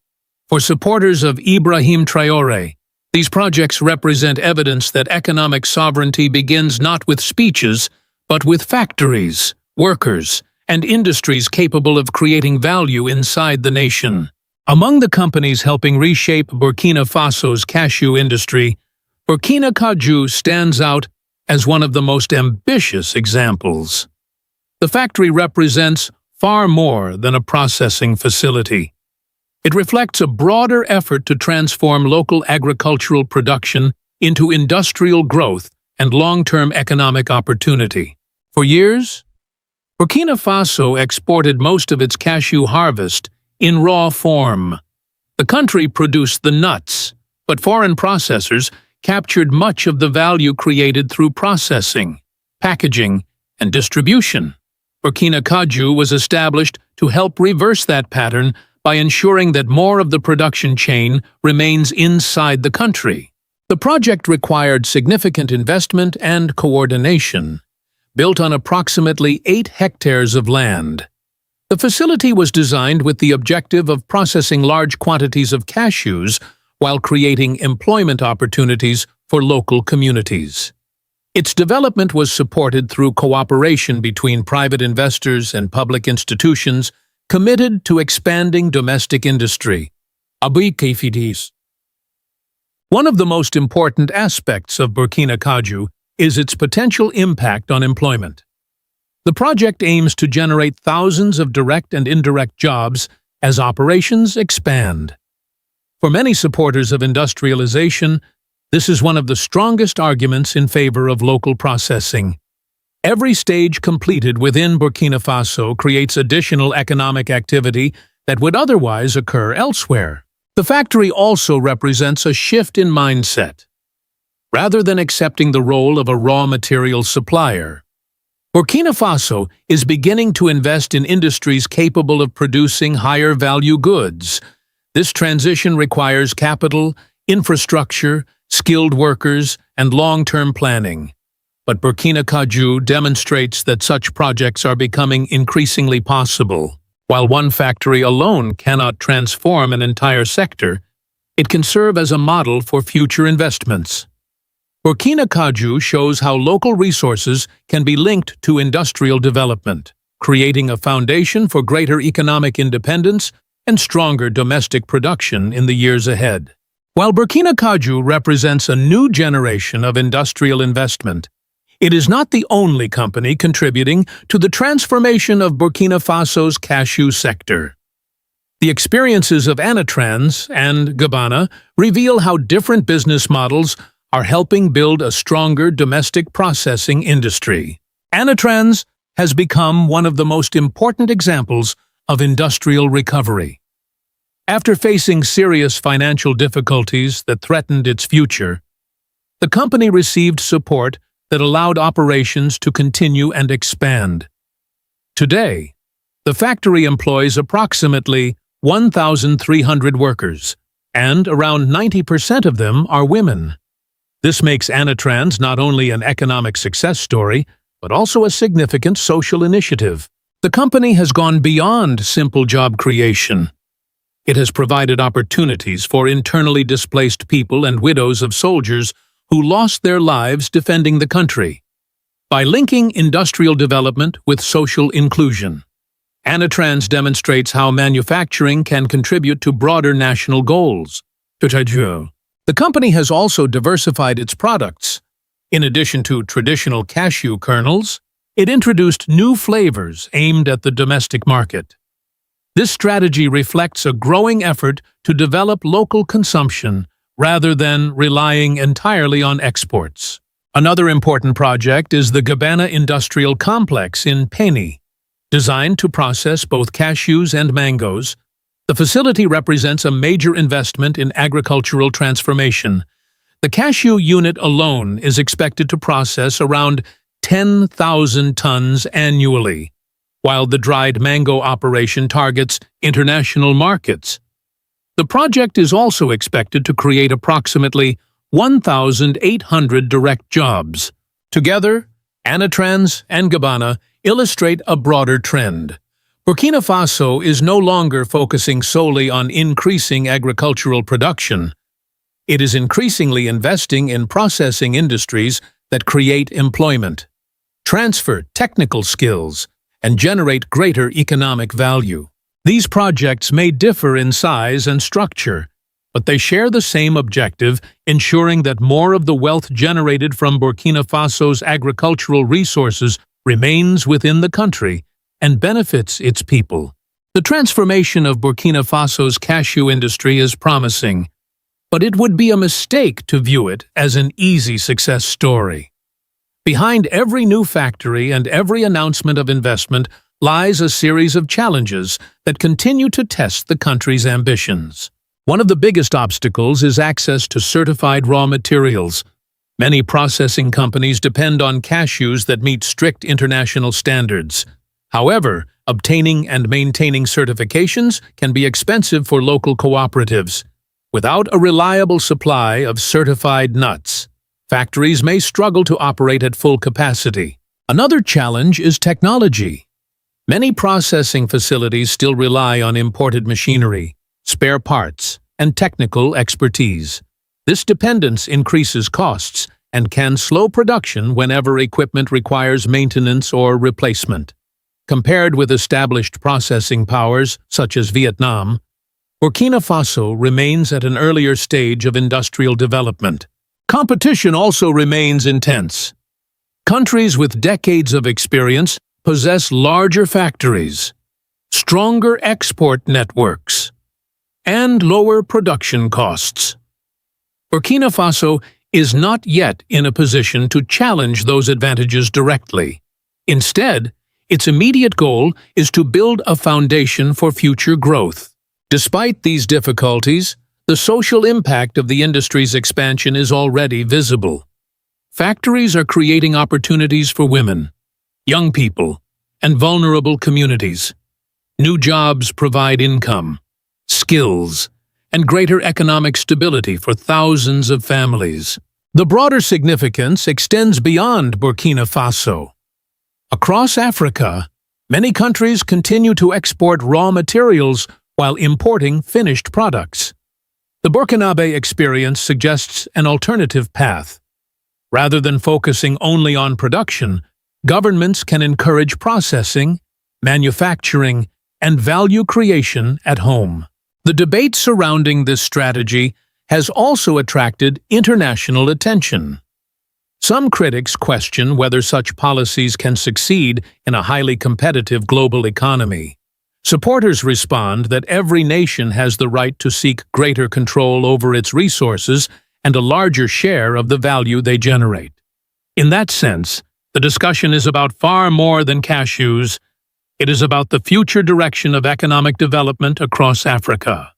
For supporters of Ibrahim Traore, these projects represent evidence that economic sovereignty begins not with speeches, but with factories, workers, and industries capable of creating value inside the nation. Among the companies helping reshape Burkina Faso's cashew industry, Burkina Faso stands out as one of the most ambitious examples. The factory represents far more than a processing facility. It reflects a broader effort to transform local agricultural production into industrial growth and long-term economic opportunity. For years, Burkina Faso exported most of its cashew harvest in raw form. The country produced the nuts, but foreign processors captured much of the value created through processing, packaging, and distribution. Burkina Faso was established to help reverse that pattern by ensuring that more of the production chain remains inside the country. The project required significant investment and coordination, built on approximately 8 hectares of land. The facility was designed with the objective of processing large quantities of cashews while creating employment opportunities for local communities. Its development was supported through cooperation between private investors and public institutions committed to expanding domestic industry. One of the most important aspects of Burkina Faso is its potential impact on employment. The project aims to generate thousands of direct and indirect jobs as operations expand. For many supporters of industrialization, this is one of the strongest arguments in favor of local processing. Every stage completed within Burkina Faso creates additional economic activity that would otherwise occur elsewhere. The factory also represents a shift in mindset. Rather than accepting the role of a raw material supplier, Burkina Faso is beginning to invest in industries capable of producing higher-value goods. This transition requires capital, infrastructure, skilled workers, and long-term planning. But Burkina Faso demonstrates that such projects are becoming increasingly possible. While one factory alone cannot transform an entire sector, it can serve as a model for future investments. Burkina Faso shows how local resources can be linked to industrial development, creating a foundation for greater economic independence and stronger domestic production in the years ahead. While Burkina Faso represents a new generation of industrial investment, it is not the only company contributing to the transformation of Burkina Faso's cashew sector. The experiences of Anatrans and Gabana reveal how different business models are helping build a stronger domestic processing industry. Anatrans has become one of the most important examples of industrial recovery. After facing serious financial difficulties that threatened its future, the company received support that allowed operations to continue and expand. Today, the factory employs approximately 1,300 workers, and around 90% of them are women. This makes Anatrans not only an economic success story, but also a significant social initiative. The company has gone beyond simple job creation. It has provided opportunities for internally displaced people and widows of soldiers who lost their lives defending the country. By linking industrial development with social inclusion, Anatrans demonstrates how manufacturing can contribute to broader national goals. The company has also diversified its products. In addition to traditional cashew kernels, it introduced new flavors aimed at the domestic market. This strategy reflects a growing effort to develop local consumption rather than relying entirely on exports. Another important project is the Gabana Industrial Complex in Peni. Designed to process both cashews and mangoes, the facility represents a major investment in agricultural transformation. The cashew unit alone is expected to process around 10,000 tons annually, while the dried mango operation targets international markets. The project is also expected to create approximately 1,800 direct jobs. Together, Anatrans and Gabana illustrate a broader trend. Burkina Faso is no longer focusing solely on increasing agricultural production. It is increasingly investing in processing industries that create employment, transfer technical skills, and generate greater economic value. These projects may differ in size and structure, but they share the same objective, ensuring that more of the wealth generated from Burkina Faso's agricultural resources remains within the country and benefits its people. The transformation of Burkina Faso's cashew industry is promising, but it would be a mistake to view it as an easy success story. Behind every new factory and every announcement of investment lies a series of challenges that continue to test the country's ambitions. One of the biggest obstacles is access to certified raw materials. Many processing companies depend on cashews that meet strict international standards. However, obtaining and maintaining certifications can be expensive for local cooperatives. Without a reliable supply of certified nuts, factories may struggle to operate at full capacity. Another challenge is technology. Many processing facilities still rely on imported machinery, spare parts, and technical expertise. This dependence increases costs and can slow production whenever equipment requires maintenance or replacement. Compared with established processing powers such as Vietnam, Burkina Faso remains at an earlier stage of industrial development. Competition also remains intense. Countries with decades of experience possess larger factories, stronger export networks, and lower production costs. Burkina Faso is not yet in a position to challenge those advantages directly. Instead, its immediate goal is to build a foundation for future growth. Despite these difficulties, the social impact of the industry's expansion is already visible. Factories are creating opportunities for women, young people, and vulnerable communities. New jobs provide income, skills, and greater economic stability for thousands of families. The broader significance extends beyond Burkina Faso. Across Africa, many countries continue to export raw materials while importing finished products. The Burkinabe experience suggests an alternative path. Rather than focusing only on production, governments can encourage processing, manufacturing, and value creation at home. The debate surrounding this strategy has also attracted international attention. Some critics question whether such policies can succeed in a highly competitive global economy. Supporters respond that every nation has the right to seek greater control over its resources and a larger share of the value they generate. In that sense, the discussion is about far more than cashews. It is about the future direction of economic development across Africa.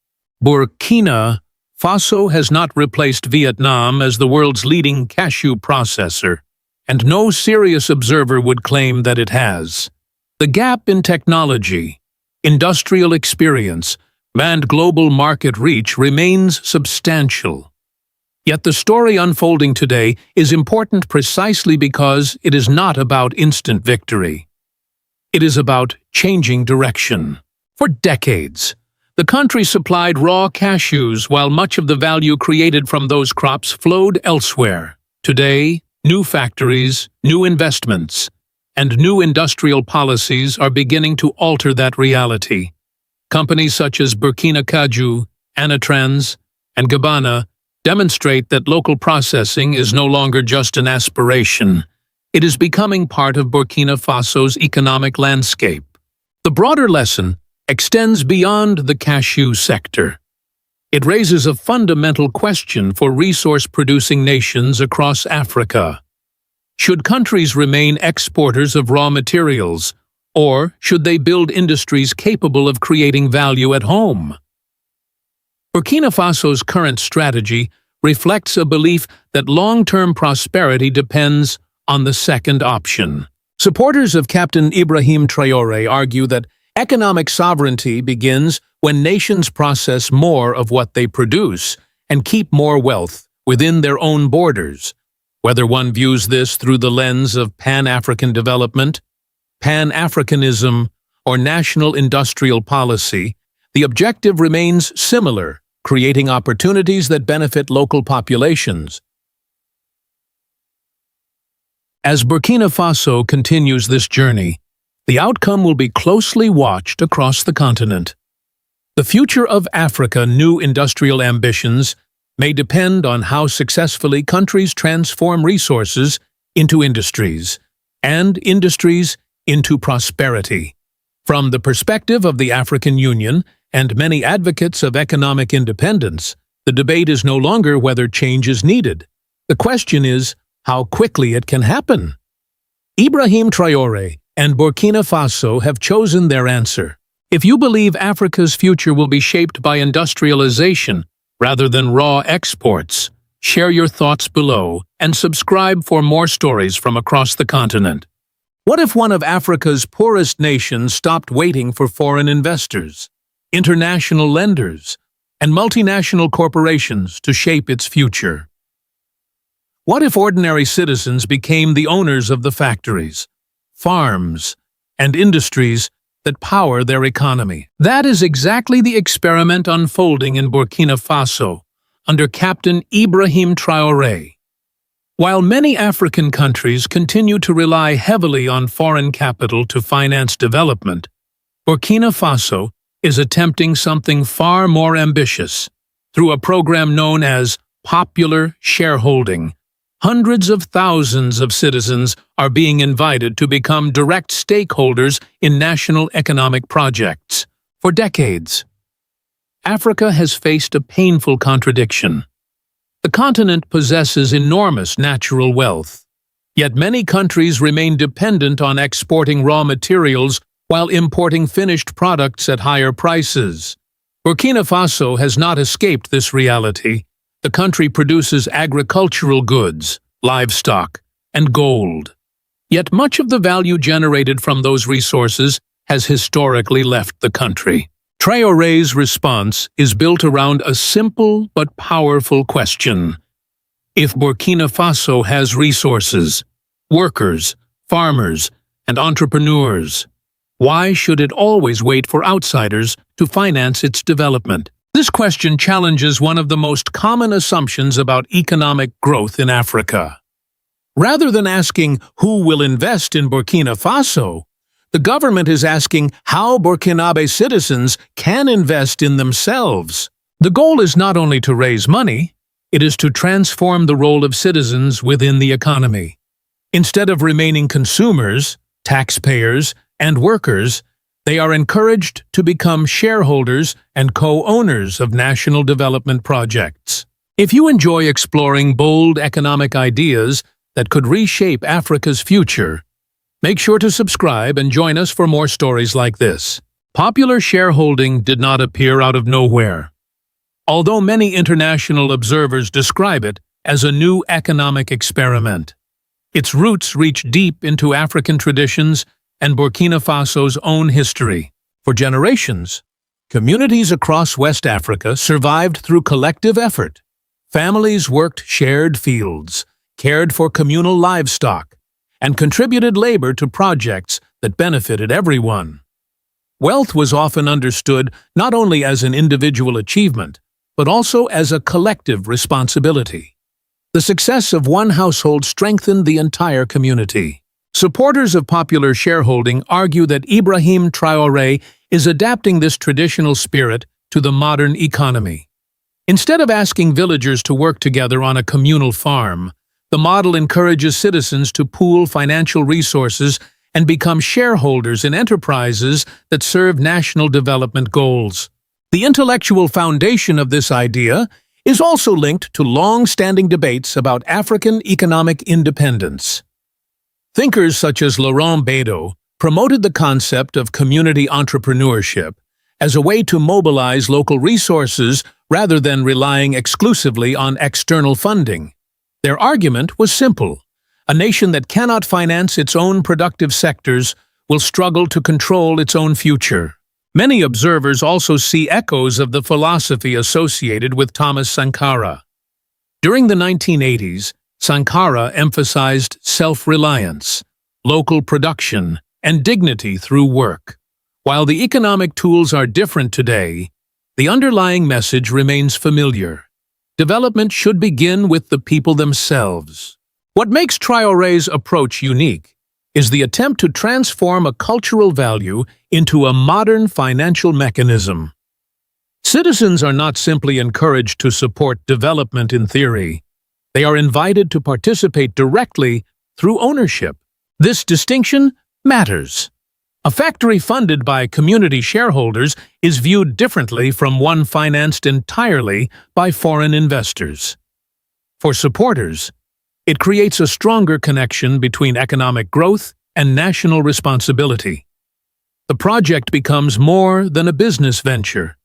Burkina Faso has not replaced Vietnam as the world's leading cashew processor, and no serious observer would claim that it has. The gap in technology, industrial experience, and global market reach remains substantial. Yet the story unfolding today is important precisely because it is not about instant victory. It is about changing direction. For decades, the country supplied raw cashews while much of the value created from those crops flowed elsewhere. Today, new factories, new investments, and new industrial policies are beginning to alter that reality. Companies such as Burkina Faso, Anatrans, and Gabana demonstrate that local processing is no longer just an aspiration. It is becoming part of Burkina Faso's economic landscape. The broader lesson extends beyond the cashew sector. It raises a fundamental question for resource-producing nations across Africa. Should countries remain exporters of raw materials, or should they build industries capable of creating value at home? Burkina Faso's current strategy reflects a belief that long-term prosperity depends on the second option. Supporters of Captain Ibrahim Traore argue that economic sovereignty begins when nations process more of what they produce and keep more wealth within their own borders. Whether one views this through the lens of Pan-African development, Pan-Africanism, or national industrial policy, the objective remains similar: creating opportunities that benefit local populations. As Burkina Faso continues this journey, the outcome will be closely watched across the continent. The future of Africa's new industrial ambitions may depend on how successfully countries transform resources into industries, and industries into prosperity. From the perspective of the African Union and many advocates of economic independence, the debate is no longer whether change is needed. The question is how quickly it can happen. Ibrahim Traore and Burkina Faso have chosen their answer. If you believe Africa's future will be shaped by industrialization rather than raw exports, share your thoughts below and subscribe for more stories from across the continent. What if one of Africa's poorest nations stopped waiting for foreign investors, international lenders, and multinational corporations to shape its future? What if ordinary citizens became the owners of the factories, farms, and industries that power their economy? That is exactly the experiment unfolding in Burkina Faso under Captain Ibrahim Traore. While many African countries continue to rely heavily on foreign capital to finance development, Burkina Faso is attempting something far more ambitious. Through a program known as popular shareholding, hundreds of thousands of citizens are being invited to become direct stakeholders in national economic projects. For decades, Africa has faced a painful contradiction. The continent possesses enormous natural wealth, yet many countries remain dependent on exporting raw materials while importing finished products at higher prices. Burkina Faso has not escaped this reality. The country produces agricultural goods, livestock, and gold. Yet much of the value generated from those resources has historically left the country. Traore's response is built around a simple but powerful question. If Burkina Faso has resources, workers, farmers, and entrepreneurs, why should it always wait for outsiders to finance its development? This question challenges one of the most common assumptions about economic growth in Africa. Rather than asking who will invest in Burkina Faso, the government is asking how Burkinabe citizens can invest in themselves. The goal is not only to raise money, it is to transform the role of citizens within the economy. Instead of remaining consumers, taxpayers, and workers, they are encouraged to become shareholders and co-owners of national development projects. If you enjoy exploring bold economic ideas that could reshape Africa's future, make sure to subscribe and join us for more stories like this. Popular shareholding did not appear out of nowhere. Although many international observers describe it as a new economic experiment, its roots reach deep into African traditions and Burkina Faso's own history. For generations, communities across West Africa survived through collective effort. Families worked shared fields, cared for communal livestock, and contributed labor to projects that benefited everyone. Wealth was often understood not only as an individual achievement, but also as a collective responsibility. The success of one household strengthened the entire community. Supporters of popular shareholding argue that Ibrahim Traore is adapting this traditional spirit to the modern economy. Instead of asking villagers to work together on a communal farm, the model encourages citizens to pool financial resources and become shareholders in enterprises that serve national development goals. The intellectual foundation of this idea is also linked to long-standing debates about African economic independence. Thinkers such as Laurent Gbagbo promoted the concept of community entrepreneurship as a way to mobilize local resources rather than relying exclusively on external funding. Their argument was simple: a nation that cannot finance its own productive sectors will struggle to control its own future. Many observers also see echoes of the philosophy associated with Thomas Sankara. During the 1980s, Sankara emphasized self-reliance, local production, and dignity through work. While the economic tools are different today, the underlying message remains familiar. Development should begin with the people themselves. What makes Traore's approach unique is the attempt to transform a cultural value into a modern financial mechanism. Citizens are not simply encouraged to support development in theory. They are invited to participate directly through ownership. This distinction matters. A factory funded by community shareholders is viewed differently from one financed entirely by foreign investors. For supporters, it creates a stronger connection between economic growth and national responsibility. The project becomes more than a business venture.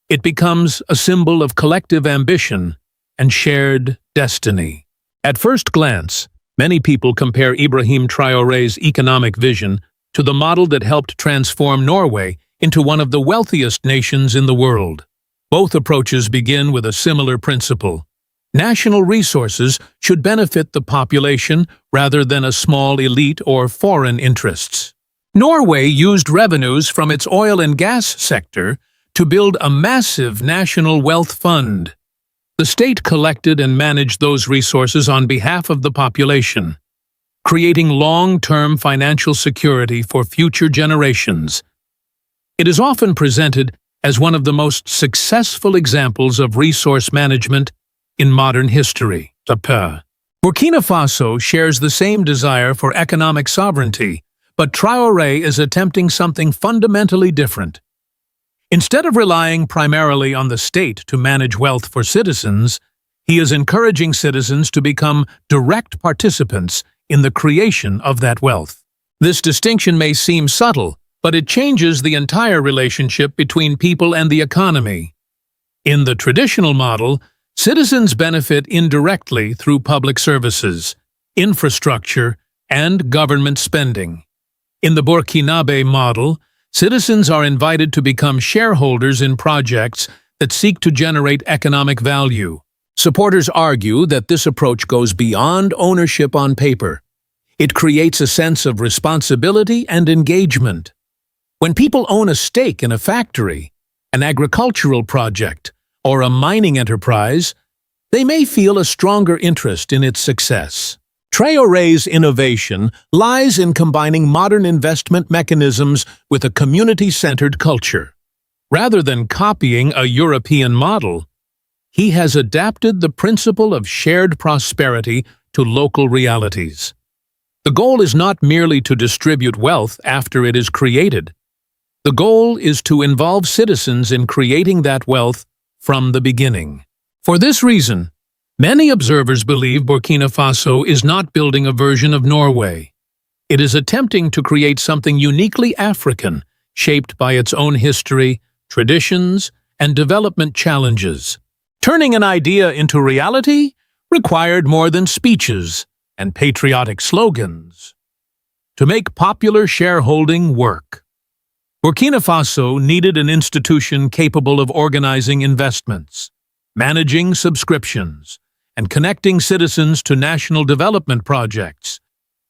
It becomes a symbol of collective ambition and shared destiny. At first glance, Many people compare Ibrahim Traore's economic vision to the model that helped transform Norway into one of the wealthiest nations in the world. Both approaches begin with a similar principle. National resources should benefit the population rather than a small elite or foreign interests. Norway used revenues from its oil and gas sector to build a massive national wealth fund. The state collected and managed those resources on behalf of the population, creating long-term financial security for future generations. It is often presented as one of the most successful examples of resource management in modern history. Burkina Faso shares the same desire for economic sovereignty, but Traore is attempting something fundamentally different. Instead of relying primarily on the state to manage wealth for citizens, he is encouraging citizens to become direct participants in the creation of that wealth. This distinction may seem subtle, but it changes the entire relationship between people and the economy. In the traditional model, citizens benefit indirectly through public services, infrastructure, and government spending. In the Burkinabe model, citizens are invited to become shareholders in projects that seek to generate economic value. Supporters argue that this approach goes beyond ownership on paper. It creates a sense of responsibility and engagement. When people own a stake in a factory, an agricultural project, or a mining enterprise, they may feel a stronger interest in its success. Traore's innovation lies in combining modern investment mechanisms with a community-centered culture. Rather than copying a European model, he has adapted the principle of shared prosperity to local realities. The goal is not merely to distribute wealth after it is created. The goal is to involve citizens in creating that wealth from the beginning. For this reason, many observers believe Burkina Faso is not building a version of Norway. It is attempting to create something uniquely African, shaped by its own history, traditions, and development challenges. Turning an idea into reality required more than speeches and patriotic slogans. To make popular shareholding work, Burkina Faso needed an institution capable of organizing investments, managing subscriptions, and connecting citizens to national development projects.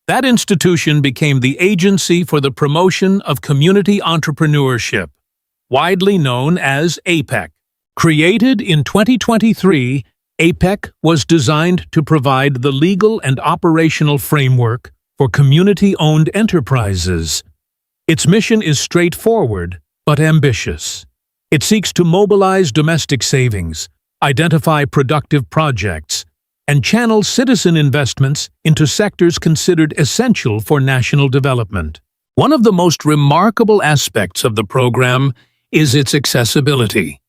That institution became the Agency for the Promotion of Community Entrepreneurship, widely known as APEC. Created in 2023, APEC was designed to provide the legal and operational framework for community-owned enterprises. Its mission is straightforward but ambitious. It seeks to mobilize domestic savings, identify productive projects, and channel citizen investments into sectors considered essential for national development. One of the most remarkable aspects of the program is its accessibility.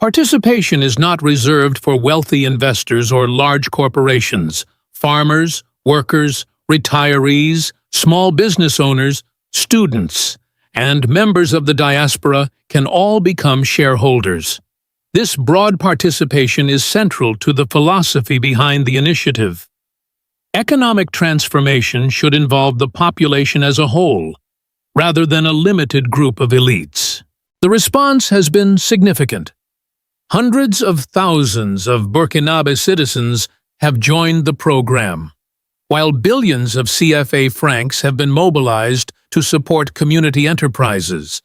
Participation is not reserved for wealthy investors or large corporations. Farmers, workers, retirees, small business owners, students, and members of the diaspora can all become shareholders. This broad participation is central to the philosophy behind the initiative. Economic transformation should involve the population as a whole, rather than a limited group of elites. The response has been significant. Hundreds of thousands of Burkinabe citizens have joined the program, while billions of CFA francs have been mobilized to support community enterprises.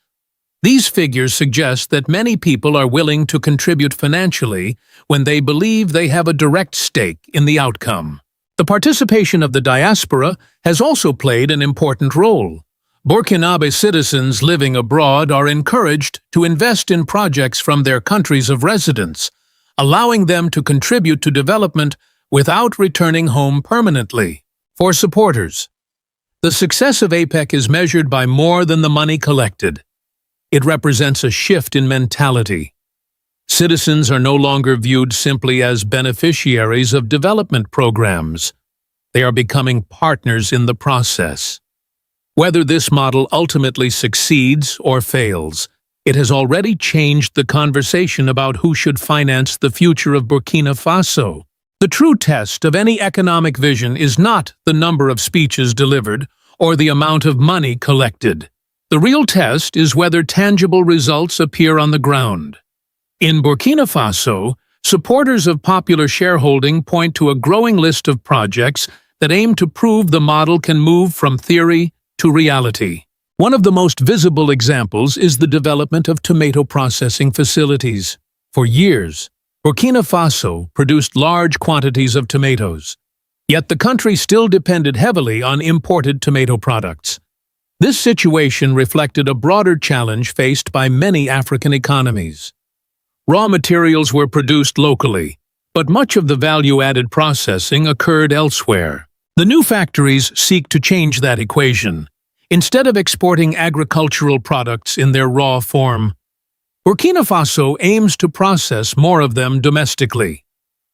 These figures suggest that many people are willing to contribute financially when they believe they have a direct stake in the outcome. The participation of the diaspora has also played an important role. Burkinabe citizens living abroad are encouraged to invest in projects from their countries of residence, allowing them to contribute to development without returning home permanently. For supporters, the success of APEC is measured by more than the money collected. It represents a shift in mentality. Citizens are no longer viewed simply as beneficiaries of development programs. They are becoming partners in the process. Whether this model ultimately succeeds or fails, it has already changed the conversation about who should finance the future of Burkina Faso. The true test of any economic vision is not the number of speeches delivered or the amount of money collected. The real test is whether tangible results appear on the ground. In Burkina Faso, supporters of popular shareholding point to a growing list of projects that aim to prove the model can move from theory to reality. One of the most visible examples is the development of tomato processing facilities. For years, Burkina Faso produced large quantities of tomatoes, yet the country still depended heavily on imported tomato products. This situation reflected a broader challenge faced by many African economies. Raw materials were produced locally, but much of the value-added processing occurred elsewhere. The new factories seek to change that equation. Instead of exporting agricultural products in their raw form, Burkina Faso aims to process more of them domestically.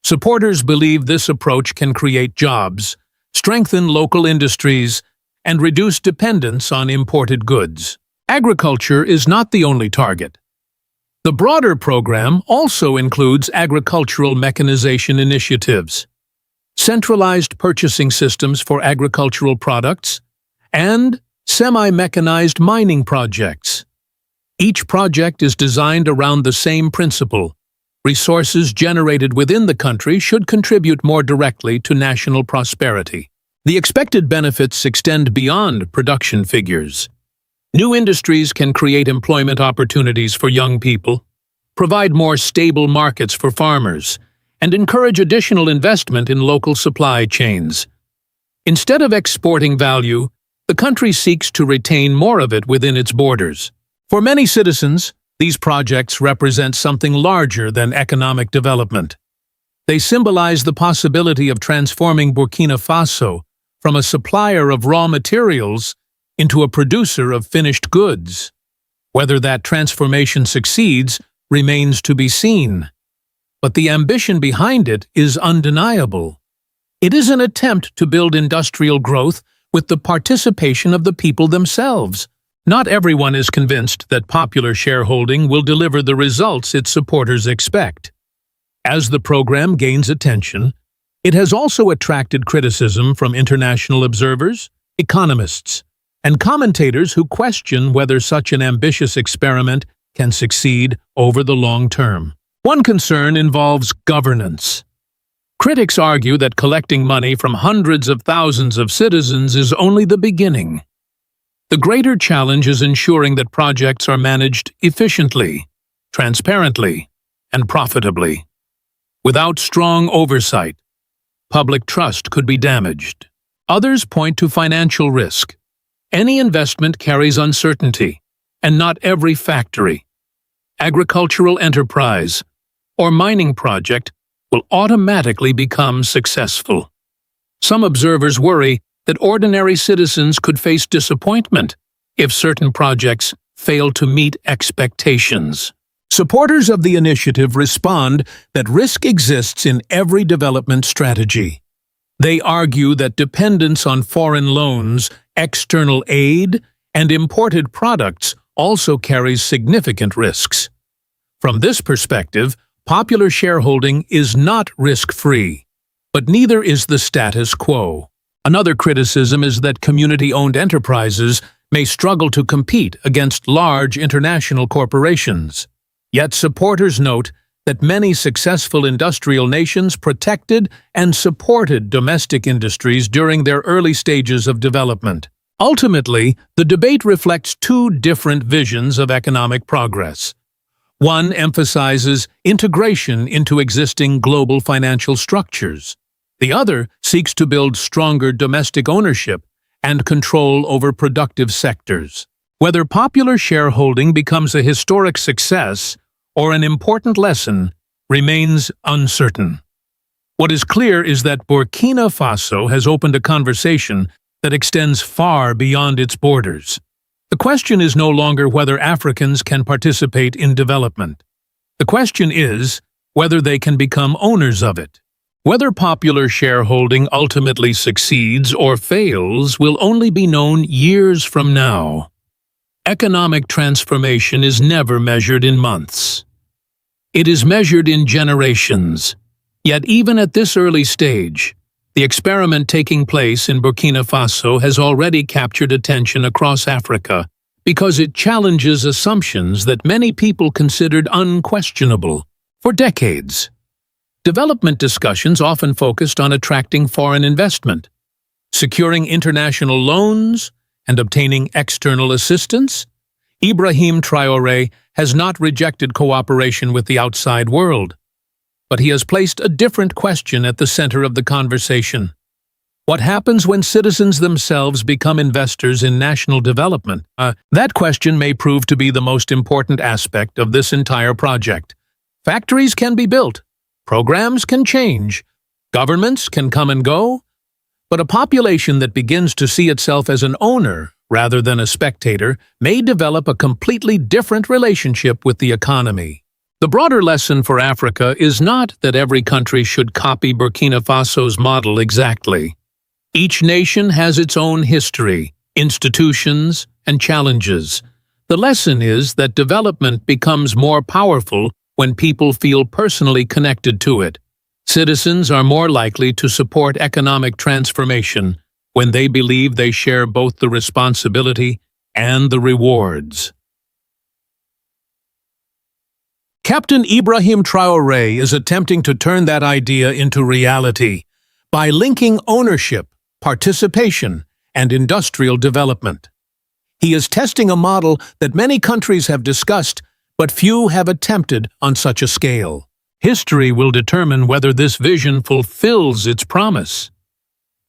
Supporters believe this approach can create jobs, strengthen local industries, and reduce dependence on imported goods. Agriculture is not the only target. The broader program also includes agricultural mechanization initiatives, centralized purchasing systems for agricultural products, and semi-mechanized mining projects. Each project is designed around the same principle. Resources generated within the country should contribute more directly to national prosperity. The expected benefits extend beyond production figures. New industries can create employment opportunities for young people, provide more stable markets for farmers, and encourage additional investment in local supply chains. Instead of exporting value, the country seeks to retain more of it within its borders. For many citizens, these projects represent something larger than economic development. They symbolize the possibility of transforming Burkina Faso from a supplier of raw materials into a producer of finished goods. Whether that transformation succeeds remains to be seen. But the ambition behind it is undeniable. It is an attempt to build industrial growth with the participation of the people themselves. Not everyone is convinced that popular shareholding will deliver the results its supporters expect. As the program gains attention, it has also attracted criticism from international observers, economists, and commentators who question whether such an ambitious experiment can succeed over the long term. One concern involves governance. Critics argue that collecting money from hundreds of thousands of citizens is only the beginning. The greater challenge is ensuring that projects are managed efficiently, transparently, and profitably. Without strong oversight, public trust could be damaged. Others point to financial risk. Any investment carries uncertainty, and not every factory, agricultural enterprise, or mining project will automatically become successful. Some observers worry that ordinary citizens could face disappointment if certain projects fail to meet expectations. Supporters of the initiative respond that risk exists in every development strategy. They argue that dependence on foreign loans, external aid, and imported products also carries significant risks. From this perspective, popular shareholding is not risk-free, but neither is the status quo. Another criticism is that community-owned enterprises may struggle to compete against large international corporations. Yet supporters note that many successful industrial nations protected and supported domestic industries during their early stages of development. Ultimately, the debate reflects two different visions of economic progress. One emphasizes integration into existing global financial structures. The other seeks to build stronger domestic ownership and control over productive sectors. Whether popular shareholding becomes a historic success or an important lesson remains uncertain. What is clear is that Burkina Faso has opened a conversation that extends far beyond its borders. The question is no longer whether Africans can participate in development. The question is whether they can become owners of it. Whether popular shareholding ultimately succeeds or fails will only be known years from now. Economic transformation is never measured in months. It is measured in generations, Yet even at this early stage, the experiment taking place in Burkina Faso has already captured attention across Africa because it challenges assumptions that many people considered unquestionable for decades. Development discussions often focused on attracting foreign investment, securing international loans, and obtaining external assistance. Ibrahim Traore has not rejected cooperation with the outside world, but he has placed a different question at the center of the conversation. What happens when citizens themselves become investors in national development? That question may prove to be the most important aspect of this entire project. Factories can be built, programs can change, governments can come and go, but a population that begins to see itself as an owner rather than a spectator may develop a completely different relationship with the economy. The broader lesson for Africa is not that every country should copy Burkina Faso's model exactly. Each nation has its own history, institutions, and challenges. The lesson is that development becomes more powerful when people feel personally connected to it. Citizens are more likely to support economic transformation when they believe they share both the responsibility and the rewards. Captain Ibrahim Traore is attempting to turn that idea into reality by linking ownership, participation, and industrial development. He is testing a model that many countries have discussed, but few have attempted on such a scale. History will determine whether this vision fulfills its promise.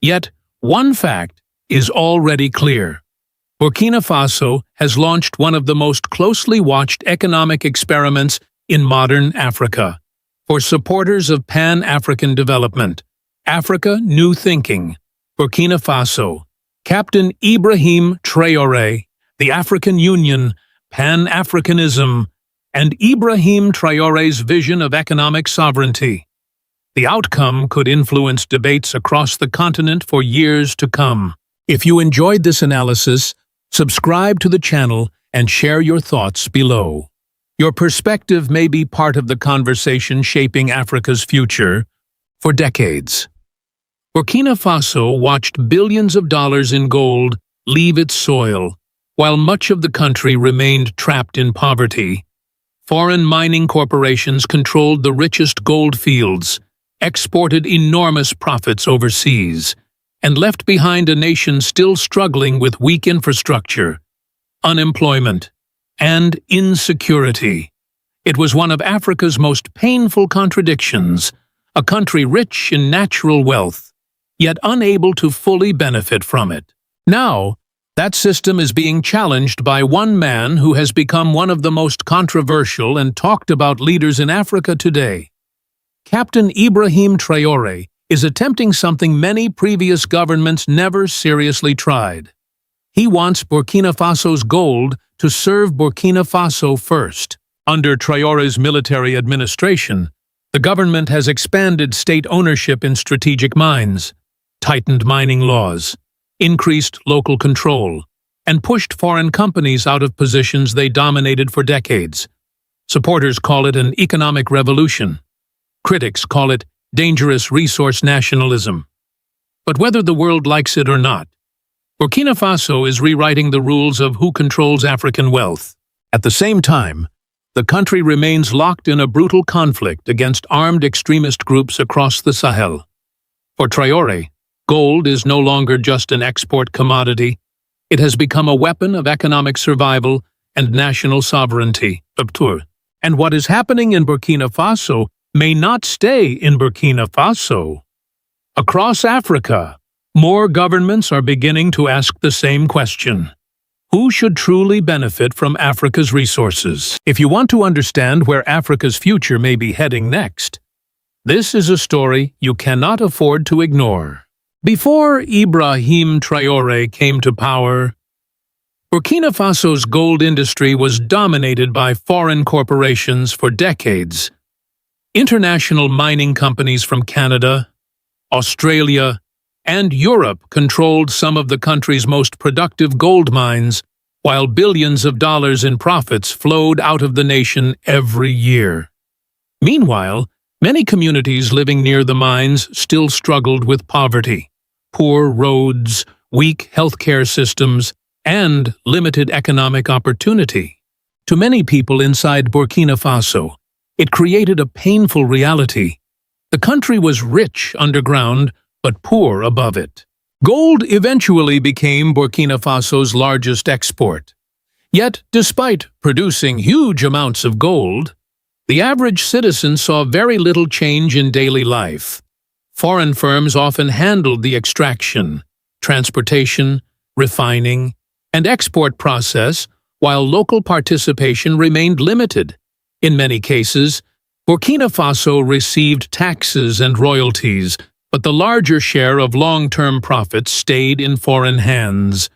Yet, one fact is already clear. Burkina Faso has launched one of the most closely watched economic experiments in modern Africa. For supporters of Pan-African development, Africa New Thinking, Burkina Faso, Captain Ibrahim Traore, the African Union, Pan-Africanism, and Ibrahim Traore's vision of economic sovereignty. The outcome could influence debates across the continent for years to come. If you enjoyed this analysis, subscribe to the channel and share your thoughts below. Your perspective may be part of the conversation shaping Africa's future for decades. Burkina Faso watched billions of dollars in gold leave its soil, while much of the country remained trapped in poverty. Foreign mining corporations controlled the richest gold fields, exported enormous profits overseas, and left behind a nation still struggling with weak infrastructure, unemployment, and insecurity. It was one of Africa's most painful contradictions, a country rich in natural wealth, yet unable to fully benefit from it. Now, that system is being challenged by one man who has become one of the most controversial and talked about leaders in Africa today. Captain Ibrahim Traore is attempting something many previous governments never seriously tried. He wants Burkina Faso's gold to serve Burkina Faso first. Under Traore's military administration, the government has expanded state ownership in strategic mines, tightened mining laws, increased local control, and pushed foreign companies out of positions they dominated for decades. Supporters call it an economic revolution. Critics call it dangerous resource nationalism. But whether the world likes it or not, Burkina Faso is rewriting the rules of who controls African wealth. At the same time, the country remains locked in a brutal conflict against armed extremist groups across the Sahel. For Traore, gold is no longer just an export commodity. It has become a weapon of economic survival and national sovereignty. And what is happening in Burkina Faso may not stay in Burkina Faso. Across Africa, more governments are beginning to ask the same question. Who should truly benefit from Africa's resources? If you want to understand where Africa's future may be heading next, this is a story you cannot afford to ignore. Before Ibrahim Traore came to power, Burkina Faso's gold industry was dominated by foreign corporations for decades. International mining companies from Canada, Australia, and Europe controlled some of the country's most productive gold mines, while billions of dollars in profits flowed out of the nation every year. Meanwhile, Many communities living near the mines still struggled with poverty, poor roads, weak healthcare systems, and limited economic opportunity. To many people inside Burkina Faso, it created a painful reality. The country was rich underground, but poor above it. Gold eventually became Burkina Faso's largest export. Yet, despite producing huge amounts of gold, the average citizen saw very little change in daily life. Foreign firms often handled the extraction, transportation, refining, and export process, while local participation remained limited. In many cases, Burkina Faso received taxes and royalties, but the larger share of long-term profits stayed in foreign hands.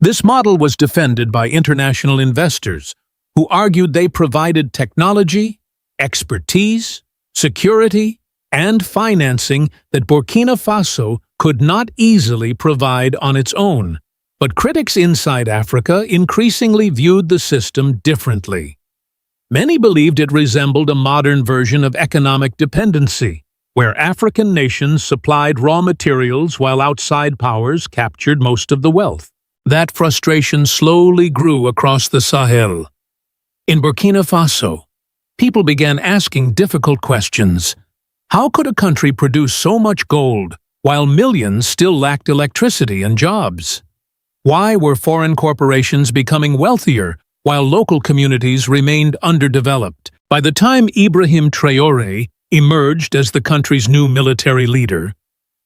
This model was defended by international investors, who argued they provided technology, expertise, security, and financing that Burkina Faso could not easily provide on its own. But critics inside Africa increasingly viewed the system differently. Many believed it resembled a modern version of economic dependency, where African nations supplied raw materials while outside powers captured most of the wealth. That frustration slowly grew across the Sahel. In Burkina Faso, people began asking difficult questions. How could a country produce so much gold while millions still lacked electricity and jobs? Why were foreign corporations becoming wealthier while local communities remained underdeveloped? By the time Ibrahim Traore emerged as the country's new military leader,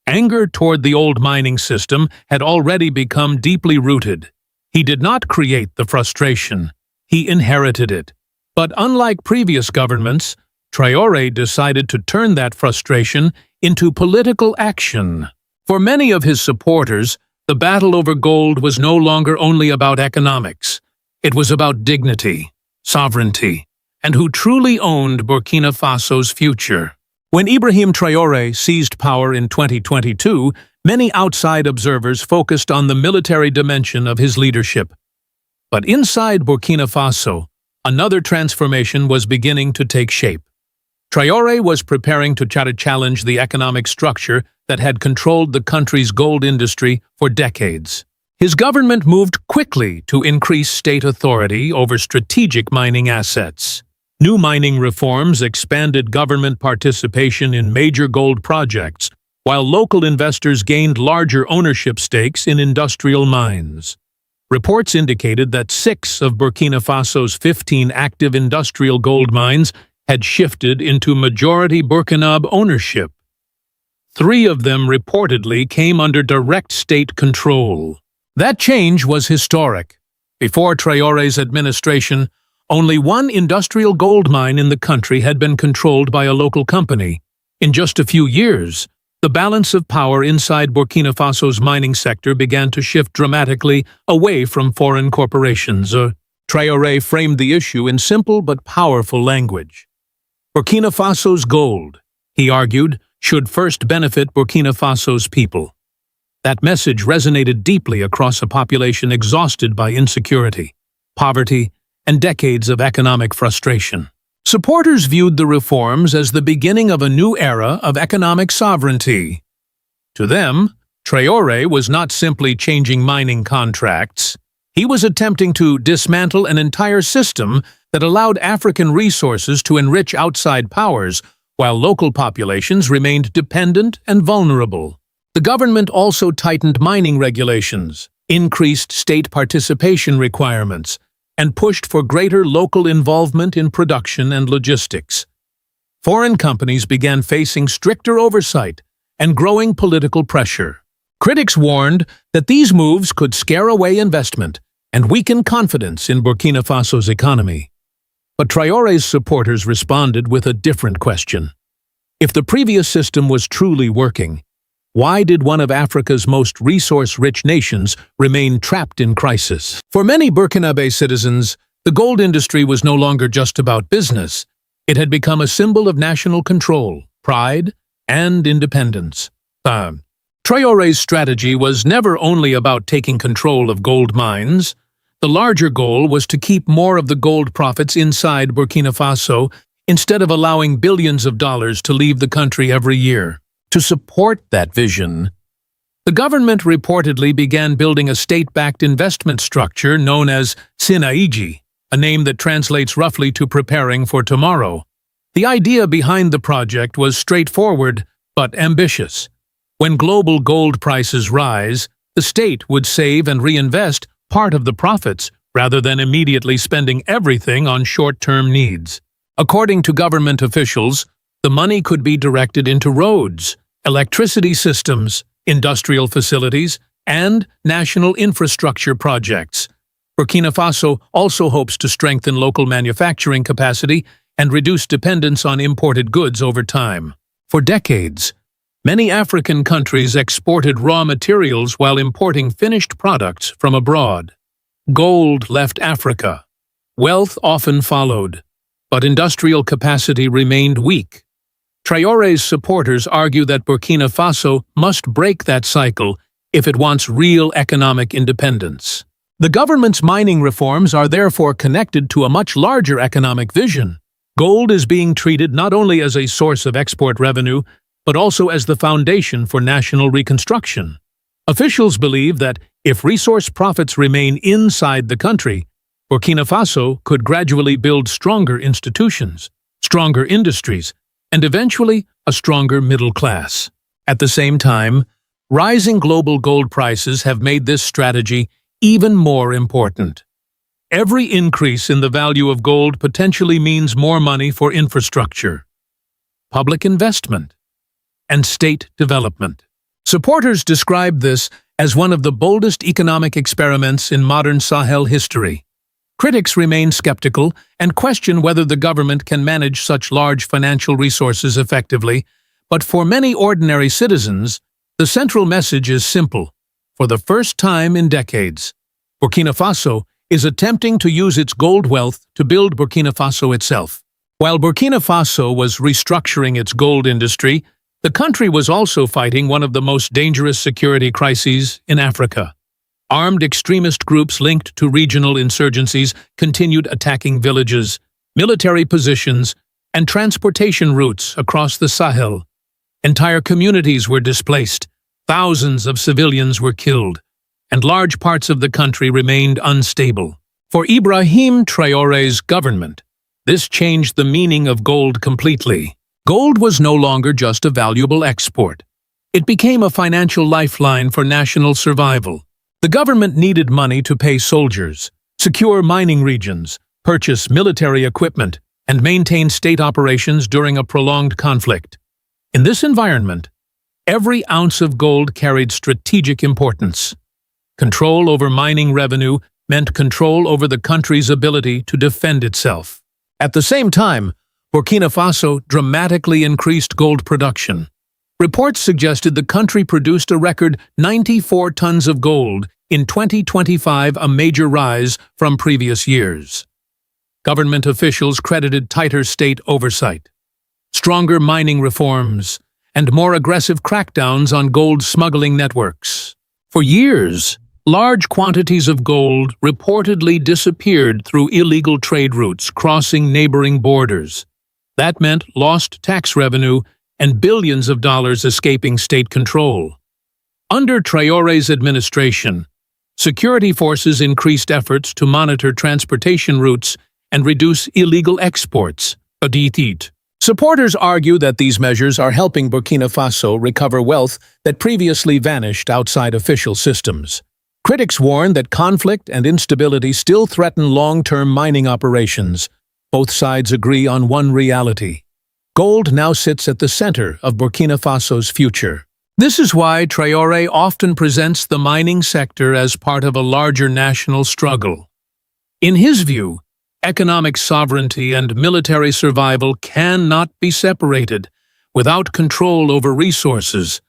anger toward the old mining system had already become deeply rooted. He did not create the frustration. He inherited it. But unlike previous governments, Traore decided to turn that frustration into political action. For many of his supporters, the battle over gold was no longer only about economics. It was about dignity, sovereignty, and who truly owned Burkina Faso's future. When Ibrahim Traore seized power in 2022, many outside observers focused on the military dimension of his leadership. But inside Burkina Faso, another transformation was beginning to take shape. Traore was preparing to challenge the economic structure that had controlled the country's gold industry for decades. His government moved quickly to increase state authority over strategic mining assets. New mining reforms expanded government participation in major gold projects, while local investors gained larger ownership stakes in industrial mines. Reports indicated that 6 of Burkina Faso's 15 active industrial gold mines had shifted into majority Burkinab ownership. 3 of them reportedly came under direct state control. That change was historic. Before Traore's administration, only 1 industrial gold mine in the country had been controlled by a local company. In just a few years, the balance of power inside Burkina Faso's mining sector began to shift dramatically away from foreign corporations. Traore framed the issue in simple but powerful language. Burkina Faso's gold, he argued, should first benefit Burkina Faso's people. That message resonated deeply across a population exhausted by insecurity, poverty, and decades of economic frustration. Supporters viewed the reforms as the beginning of a new era of economic sovereignty. To them, Traore was not simply changing mining contracts. He was attempting to dismantle an entire system that allowed African resources to enrich outside powers, while local populations remained dependent and vulnerable. The government also tightened mining regulations, increased state participation requirements, and pushed for greater local involvement in production and logistics. Foreign companies began facing stricter oversight and growing political pressure. Critics warned that these moves could scare away investment and weaken confidence in Burkina Faso's economy. But Traore's supporters responded with a different question. If the previous system was truly working, why did one of Africa's most resource-rich nations remain trapped in crisis? For many Burkinabe citizens, the gold industry was no longer just about business. It had become a symbol of national control, pride, and independence. Traore's strategy was never only about taking control of gold mines. The larger goal was to keep more of the gold profits inside Burkina Faso instead of allowing billions of dollars to leave the country every year. To support that vision, the government reportedly began building a state-backed investment structure known as Sinaiji, a name that translates roughly to preparing for tomorrow. The idea behind the project was straightforward but ambitious. When global gold prices rise, the state would save and reinvest part of the profits rather than immediately spending everything on short-term needs. According to government officials, the money could be directed into roads, electricity systems, industrial facilities, and national infrastructure projects. Burkina Faso also hopes to strengthen local manufacturing capacity and reduce dependence on imported goods over time. For decades, many African countries exported raw materials while importing finished products from abroad. Gold left Africa. Wealth often followed, but industrial capacity remained weak. Traore's supporters argue that Burkina Faso must break that cycle if it wants real economic independence. The government's mining reforms are therefore connected to a much larger economic vision. Gold is being treated not only as a source of export revenue, but also as the foundation for national reconstruction. Officials believe that if resource profits remain inside the country, Burkina Faso could gradually build stronger institutions, stronger industries, and eventually a stronger middle class. At the same time, rising global gold prices have made this strategy even more important. Every increase in the value of gold potentially means more money for infrastructure, public investment, and state development. Supporters describe this as one of the boldest economic experiments in modern Sahel history. Critics remain skeptical and question whether the government can manage such large financial resources effectively, but for many ordinary citizens, the central message is simple. For the first time in decades, Burkina Faso is attempting to use its gold wealth to build Burkina Faso itself. While Burkina Faso was restructuring its gold industry, the country was also fighting one of the most dangerous security crises in Africa. Armed extremist groups linked to regional insurgencies continued attacking villages, military positions, and transportation routes across the Sahel. Entire communities were displaced, thousands of civilians were killed, and large parts of the country remained unstable. For Ibrahim Traore's government, this changed the meaning of gold completely. Gold was no longer just a valuable export. It became a financial lifeline for national survival. The government needed money to pay soldiers, secure mining regions, purchase military equipment, and maintain state operations during a prolonged conflict. In this environment, every ounce of gold carried strategic importance. Control over mining revenue meant control over the country's ability to defend itself. At the same time, Burkina Faso dramatically increased gold production. Reports suggested the country produced a record 94 tons of gold in 2025, a major rise from previous years. Government officials credited tighter state oversight, stronger mining reforms, and more aggressive crackdowns on gold smuggling networks. For years, large quantities of gold reportedly disappeared through illegal trade routes crossing neighboring borders. That meant lost tax revenue and billions of dollars escaping state control. Under Traore's administration, security forces increased efforts to monitor transportation routes and reduce illegal exports. Supporters argue that these measures are helping Burkina Faso recover wealth that previously vanished outside official systems. Critics warn that conflict and instability still threaten long-term mining operations. Both sides agree on one reality. Gold now sits at the center of Burkina Faso's future. This is why Traore often presents the mining sector as part of a larger national struggle. In his view, economic sovereignty and military survival cannot be separated. Without control over resources,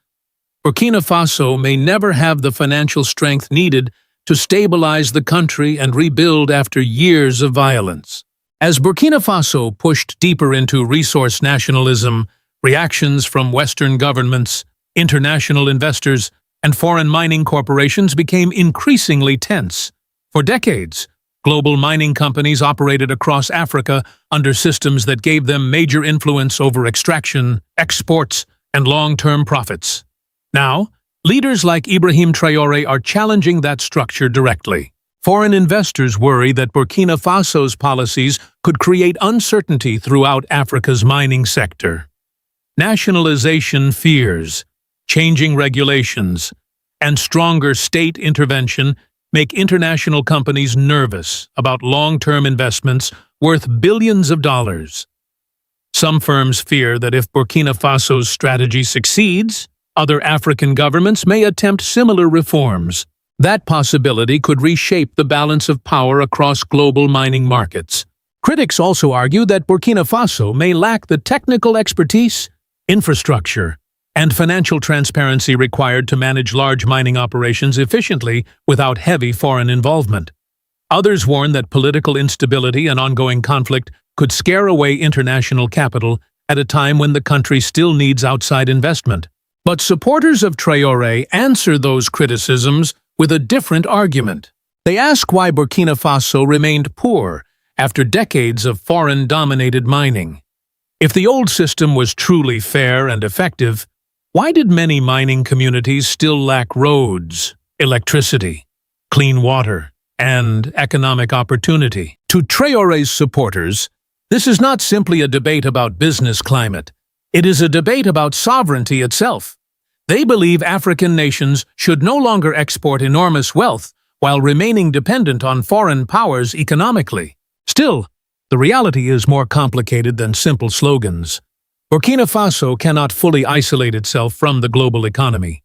Burkina Faso may never have the financial strength needed to stabilize the country and rebuild after years of violence. As Burkina Faso pushed deeper into resource nationalism, reactions from Western governments, international investors, and foreign mining corporations became increasingly tense. For decades, Global mining companies operated across Africa under systems that gave them major influence over extraction, exports, and long-term profits. Now, leaders like Ibrahim Traore are challenging that structure directly. Foreign investors worry that Burkina Faso's policies could create uncertainty throughout Africa's mining sector. Nationalization fears, changing regulations, and stronger state intervention make international companies nervous about long-term investments worth billions of dollars. Some firms fear that if Burkina Faso's strategy succeeds, other African governments may attempt similar reforms. That possibility could reshape the balance of power across global mining markets. Critics also argue that Burkina Faso may lack the technical expertise, infrastructure, and financial transparency required to manage large mining operations efficiently without heavy foreign involvement. Others warn that political instability and ongoing conflict could scare away international capital at a time when the country still needs outside investment. But supporters of Traore answer those criticisms with a different argument. They ask why Burkina Faso remained poor after decades of foreign-dominated mining. If the old system was truly fair and effective, why did many mining communities still lack roads, electricity, clean water, and economic opportunity? To Traore's supporters, this is not simply a debate about business climate. It is a debate about sovereignty itself. They believe African nations should no longer export enormous wealth while remaining dependent on foreign powers economically. Still, the reality is more complicated than simple slogans. Burkina Faso cannot fully isolate itself from the global economy.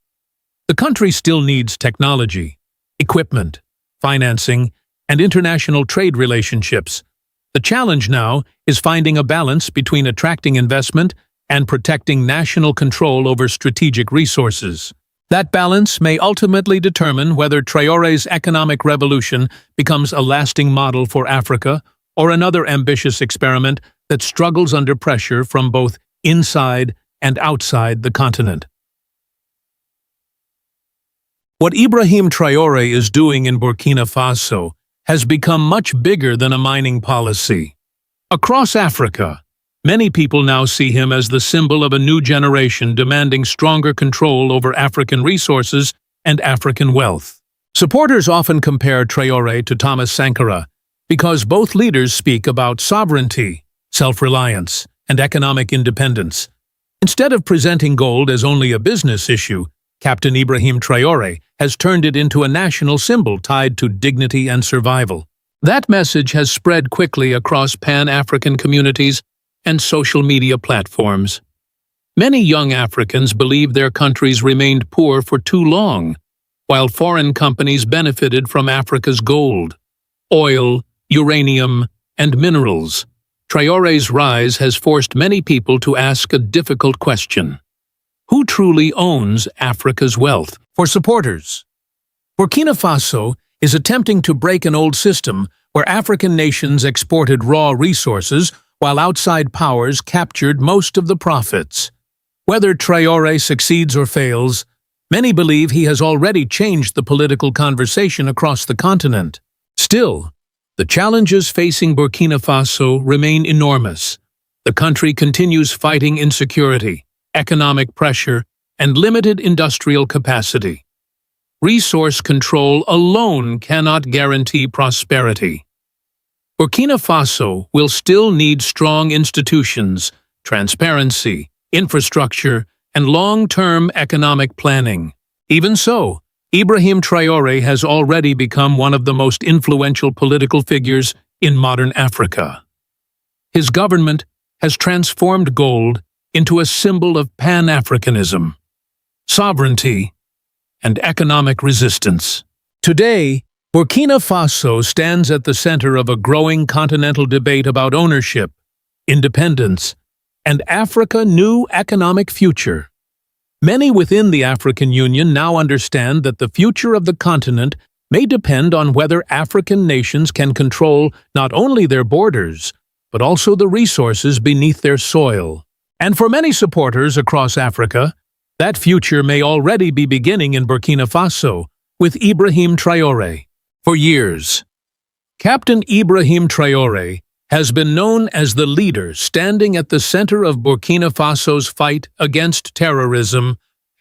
The country still needs technology, equipment, financing, and international trade relationships. The challenge now is finding a balance between attracting investment and protecting national control over strategic resources. That balance may ultimately determine whether Traore's economic revolution becomes a lasting model for Africa or another ambitious experiment that struggles under pressure from both inside and outside the continent. What Ibrahim Traore is doing in Burkina Faso has become much bigger than a mining policy. Across Africa, many people now see him as the symbol of a new generation demanding stronger control over African resources and African wealth. Supporters often compare Traore to Thomas Sankara because both leaders speak about sovereignty, self-reliance, and economic independence. Instead of presenting gold as only a business issue, Captain Ibrahim Traore has turned it into a national symbol tied to dignity and survival. That message has spread quickly across Pan-African communities and social media platforms. Many young Africans believe their countries remained poor for too long, while foreign companies benefited from Africa's gold, oil, uranium, and minerals. Traore's rise has forced many people to ask a difficult question. Who truly owns Africa's wealth? For supporters, Burkina Faso is attempting to break an old system where African nations exported raw resources while outside powers captured most of the profits. Whether Traore succeeds or fails, many believe he has already changed the political conversation across the continent. Still, the challenges facing Burkina Faso remain enormous. The country continues fighting insecurity, economic pressure, and limited industrial capacity. Resource control alone cannot guarantee prosperity. Burkina Faso will still need strong institutions, transparency, infrastructure, and long-term economic planning. Even so, Ibrahim Traore has already become one of the most influential political figures in modern Africa. His government has transformed gold into a symbol of Pan-Africanism, sovereignty, and economic resistance. Today, Burkina Faso stands at the center of a growing continental debate about ownership, independence, and Africa's new economic future. Many within the African Union now understand that the future of the continent may depend on whether African nations can control not only their borders, but also the resources beneath their soil. And for many supporters across Africa, that future may already be beginning in Burkina Faso with Ibrahim Traore. For years, Captain Ibrahim Traore has been known as the leader standing at the center of Burkina Faso's fight against terrorism.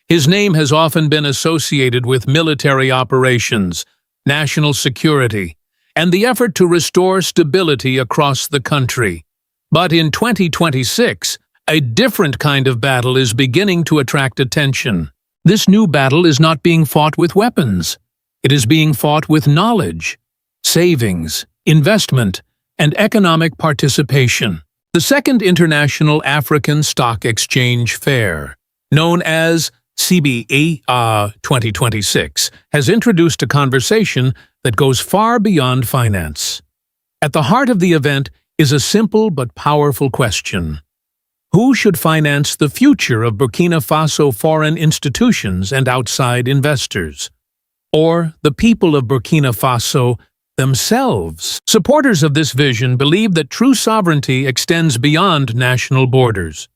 His name has often been associated with military operations, national security, and the effort to restore stability across the country. But in 2026, a different kind of battle is beginning to attract attention. This new battle is not being fought with weapons. It is being fought with knowledge, savings, investment, and economic participation. The Second International African Stock Exchange Fair, known as CBE 2026, has introduced a conversation that goes far beyond finance. At the heart of the event is a simple but powerful question. Who should finance the future of Burkina Faso foreign institutions and outside investors? Or the people of Burkina Faso themselves? Supporters of this vision believe that true sovereignty extends beyond national borders.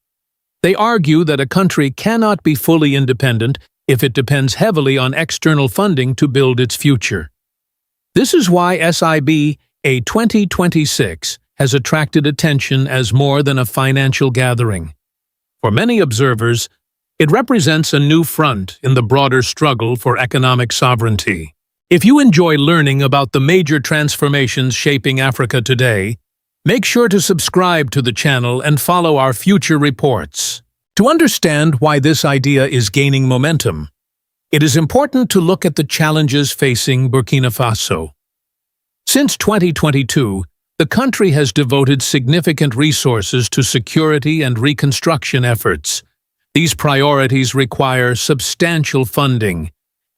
They argue that a country cannot be fully independent if it depends heavily on external funding to build its future. This is why SIBA 2026 has attracted attention as more than a financial gathering. For many observers, it represents a new front in the broader struggle for economic sovereignty. If you enjoy learning about the major transformations shaping Africa today, make sure to subscribe to the channel and follow our future reports. To understand why this idea is gaining momentum, it is important to look at the challenges facing Burkina Faso. Since 2022, the country has devoted significant resources to security and reconstruction efforts. These priorities require substantial funding,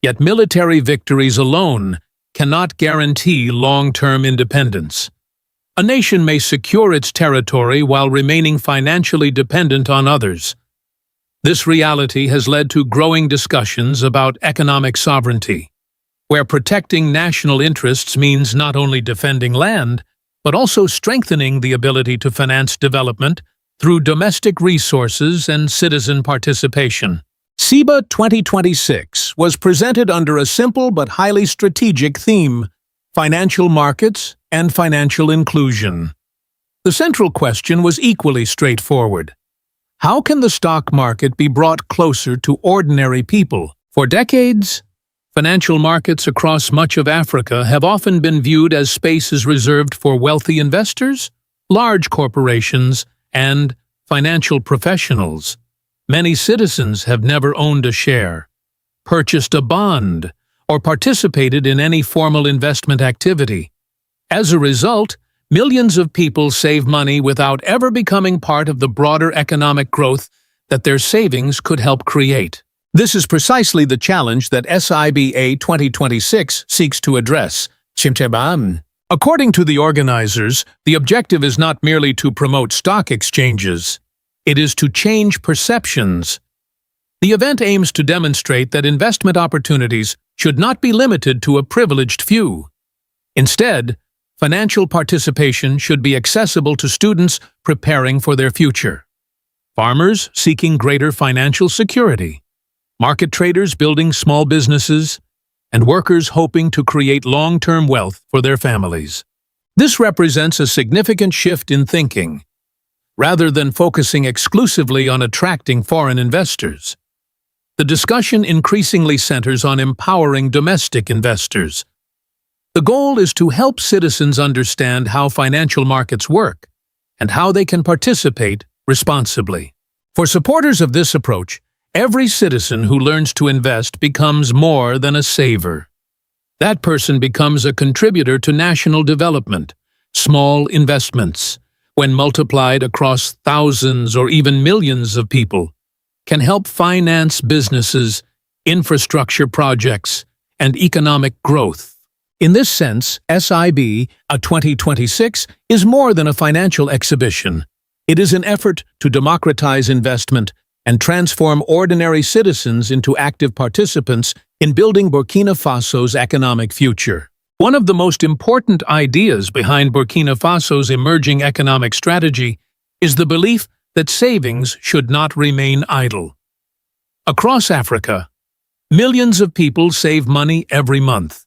yet military victories alone cannot guarantee long-term independence. A nation may secure its territory while remaining financially dependent on others. This reality has led to growing discussions about economic sovereignty, where protecting national interests means not only defending land, but also strengthening the ability to finance development through domestic resources and citizen participation. SIBA 2026 was presented under a simple but highly strategic theme: financial markets and financial inclusion. The central question was equally straightforward. How can the stock market be brought closer to ordinary people? For decades, financial markets across much of Africa have often been viewed as spaces reserved for wealthy investors, large corporations, and financial professionals. Many citizens have never owned a share, purchased a bond, or participated in any formal investment activity. As a result, millions of people save money without ever becoming part of the broader economic growth that their savings could help create. This is precisely the challenge that SIBA 2026 seeks to address. According to the organizers, the objective is not merely to promote stock exchanges. It is to change perceptions. The event aims to demonstrate that investment opportunities should not be limited to a privileged few. Instead, financial participation should be accessible to students preparing for their future, farmers seeking greater financial security, market traders building small businesses, and workers hoping to create long-term wealth for their families. This represents a significant shift in thinking. Rather than focusing exclusively on attracting foreign investors, the discussion increasingly centers on empowering domestic investors. The goal is to help citizens understand how financial markets work and how they can participate responsibly. For supporters of this approach, every citizen who learns to invest becomes more than a saver. That person becomes a contributor to national development. Small investments, when multiplied across thousands or even millions of people, can help finance businesses, infrastructure projects, and economic growth. In this sense, SIBA 2026 is more than a financial exhibition. It is an effort to democratize investment and transform ordinary citizens into active participants in building Burkina Faso's economic future. One of the most important ideas behind Burkina Faso's emerging economic strategy is the belief that savings should not remain idle. Across Africa, millions of people save money every month.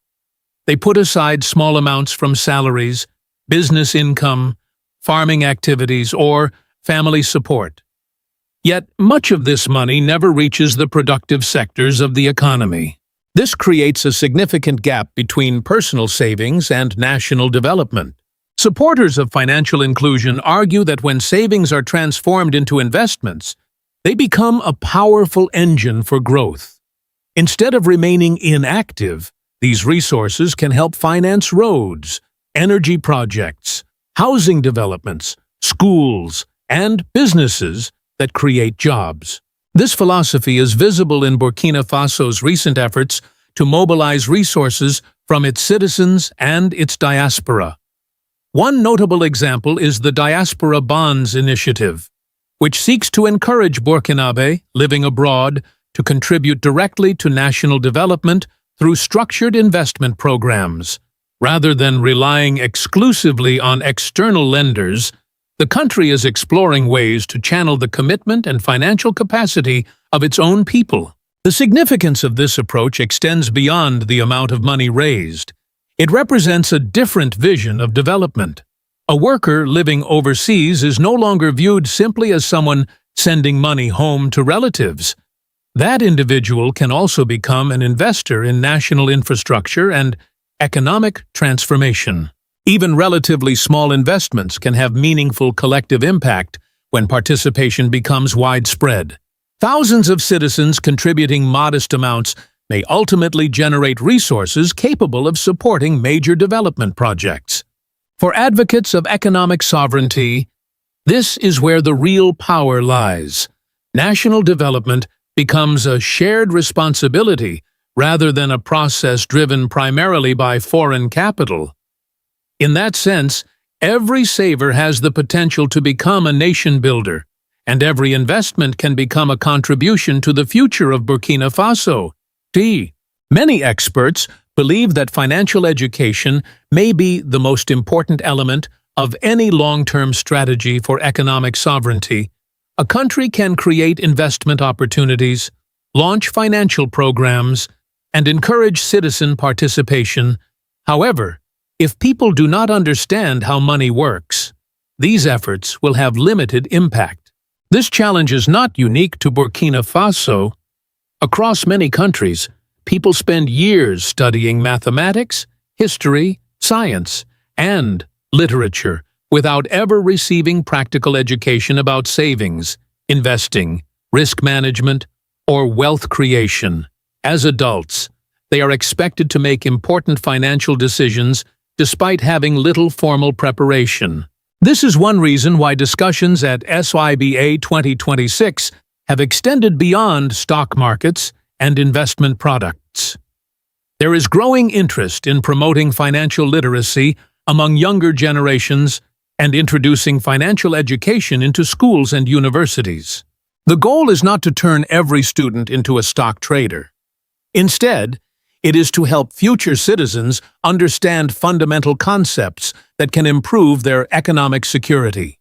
They put aside small amounts from salaries, business income, farming activities, or family support. Yet, much of this money never reaches the productive sectors of the economy. This creates a significant gap between personal savings and national development. Supporters of financial inclusion argue that when savings are transformed into investments, they become a powerful engine for growth. Instead of remaining inactive, these resources can help finance roads, energy projects, housing developments, schools, and businesses that create jobs. This philosophy is visible in Burkina Faso's recent efforts to mobilize resources from its citizens and its diaspora. One notable example is the Diaspora Bonds Initiative, which seeks to encourage Burkinabe living abroad to contribute directly to national development through structured investment programs. Rather than relying exclusively on external lenders, the country is exploring ways to channel the commitment and financial capacity of its own people. The significance of this approach extends beyond the amount of money raised. It represents a different vision of development. A worker living overseas is no longer viewed simply as someone sending money home to relatives. That individual can also become an investor in national infrastructure and economic transformation. Even relatively small investments can have meaningful collective impact when participation becomes widespread. Thousands of citizens contributing modest amounts may ultimately generate resources capable of supporting major development projects. For advocates of economic sovereignty, this is where the real power lies. National development becomes a shared responsibility rather than a process driven primarily by foreign capital. In that sense, every saver has the potential to become a nation builder, and every investment can become a contribution to the future of Burkina Faso. Many experts believe that financial education may be the most important element of any long-term strategy for economic sovereignty. A country can create investment opportunities, launch financial programs, and encourage citizen participation. However, if people do not understand how money works, these efforts will have limited impact. This challenge is not unique to Burkina Faso. Across many countries, people spend years studying mathematics, history, science, and literature without ever receiving practical education about savings, investing, risk management, or wealth creation. As adults, they are expected to make important financial decisions despite having little formal preparation. This is one reason why discussions at SIBA 2026 have extended beyond stock markets and investment products. There is growing interest in promoting financial literacy among younger generations and introducing financial education into schools and universities. The goal is not to turn every student into a stock trader. Instead, it is to help future citizens understand fundamental concepts that can improve their economic security.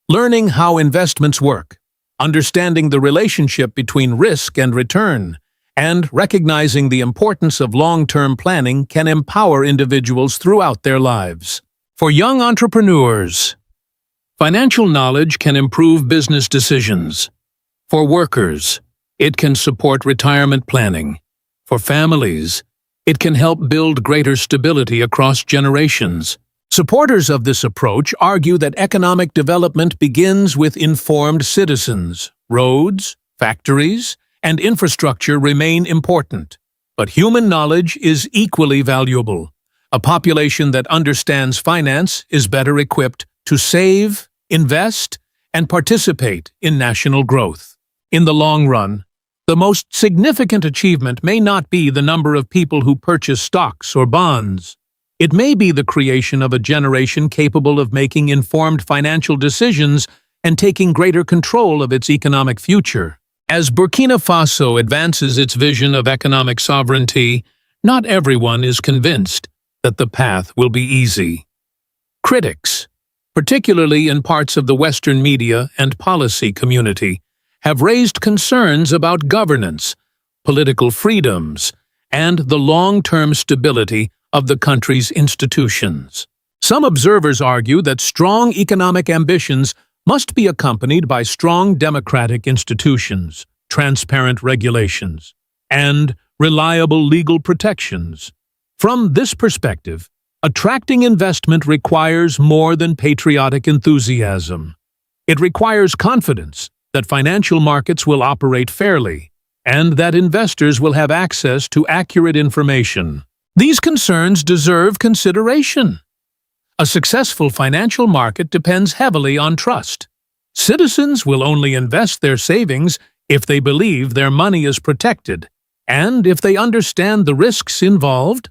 Learning how investments work, understanding the relationship between risk and return, and recognizing the importance of long-term planning can empower individuals throughout their lives. For young entrepreneurs, financial knowledge can improve business decisions. For workers, it can support retirement planning. For families, it can help build greater stability across generations. Supporters of this approach argue that economic development begins with informed citizens. Roads, factories, and infrastructure remain important, but human knowledge is equally valuable. A population that understands finance is better equipped to save, invest, and participate in national growth. In the long run, the most significant achievement may not be the number of people who purchase stocks or bonds. It may be the creation of a generation capable of making informed financial decisions and taking greater control of its economic future. As Burkina Faso advances its vision of economic sovereignty, not everyone is convinced that the path will be easy. Critics, particularly in parts of the Western media and policy community, have raised concerns about governance, political freedoms, and the long-term stability of the country's institutions. Some observers argue that strong economic ambitions must be accompanied by strong democratic institutions, transparent regulations, and reliable legal protections. From this perspective, attracting investment requires more than patriotic enthusiasm. It requires confidence that financial markets will operate fairly and that investors will have access to accurate information. These concerns deserve consideration. A successful financial market depends heavily on trust. Citizens will only invest their savings if they believe their money is protected and if they understand the risks involved.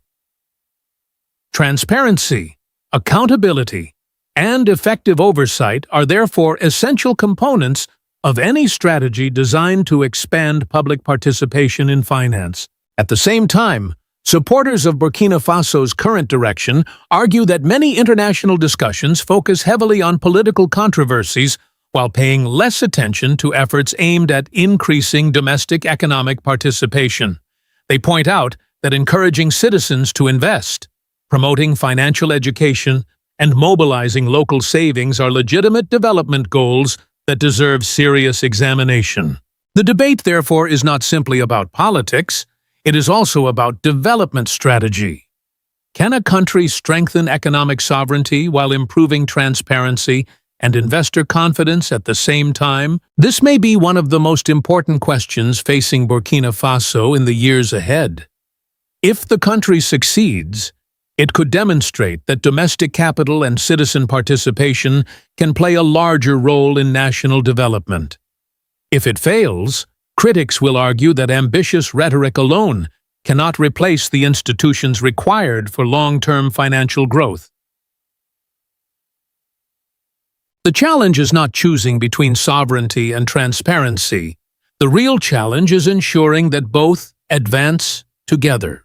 Transparency, accountability, and effective oversight are therefore essential components of any strategy designed to expand public participation in finance. At the same time, supporters of Burkina Faso's current direction argue that many international discussions focus heavily on political controversies while paying less attention to efforts aimed at increasing domestic economic participation. They point out that encouraging citizens to invest, promoting financial education, and mobilizing local savings are legitimate development goals that deserve serious examination. The debate, therefore, is not simply about politics, it is also about development strategy. Can a country strengthen economic sovereignty while improving transparency and investor confidence at the same time? This may be one of the most important questions facing Burkina Faso in the years ahead. If the country succeeds, it could demonstrate that domestic capital and citizen participation can play a larger role in national development. If it fails, critics will argue that ambitious rhetoric alone cannot replace the institutions required for long-term financial growth. The challenge is not choosing between sovereignty and transparency. The real challenge is ensuring that both advance together.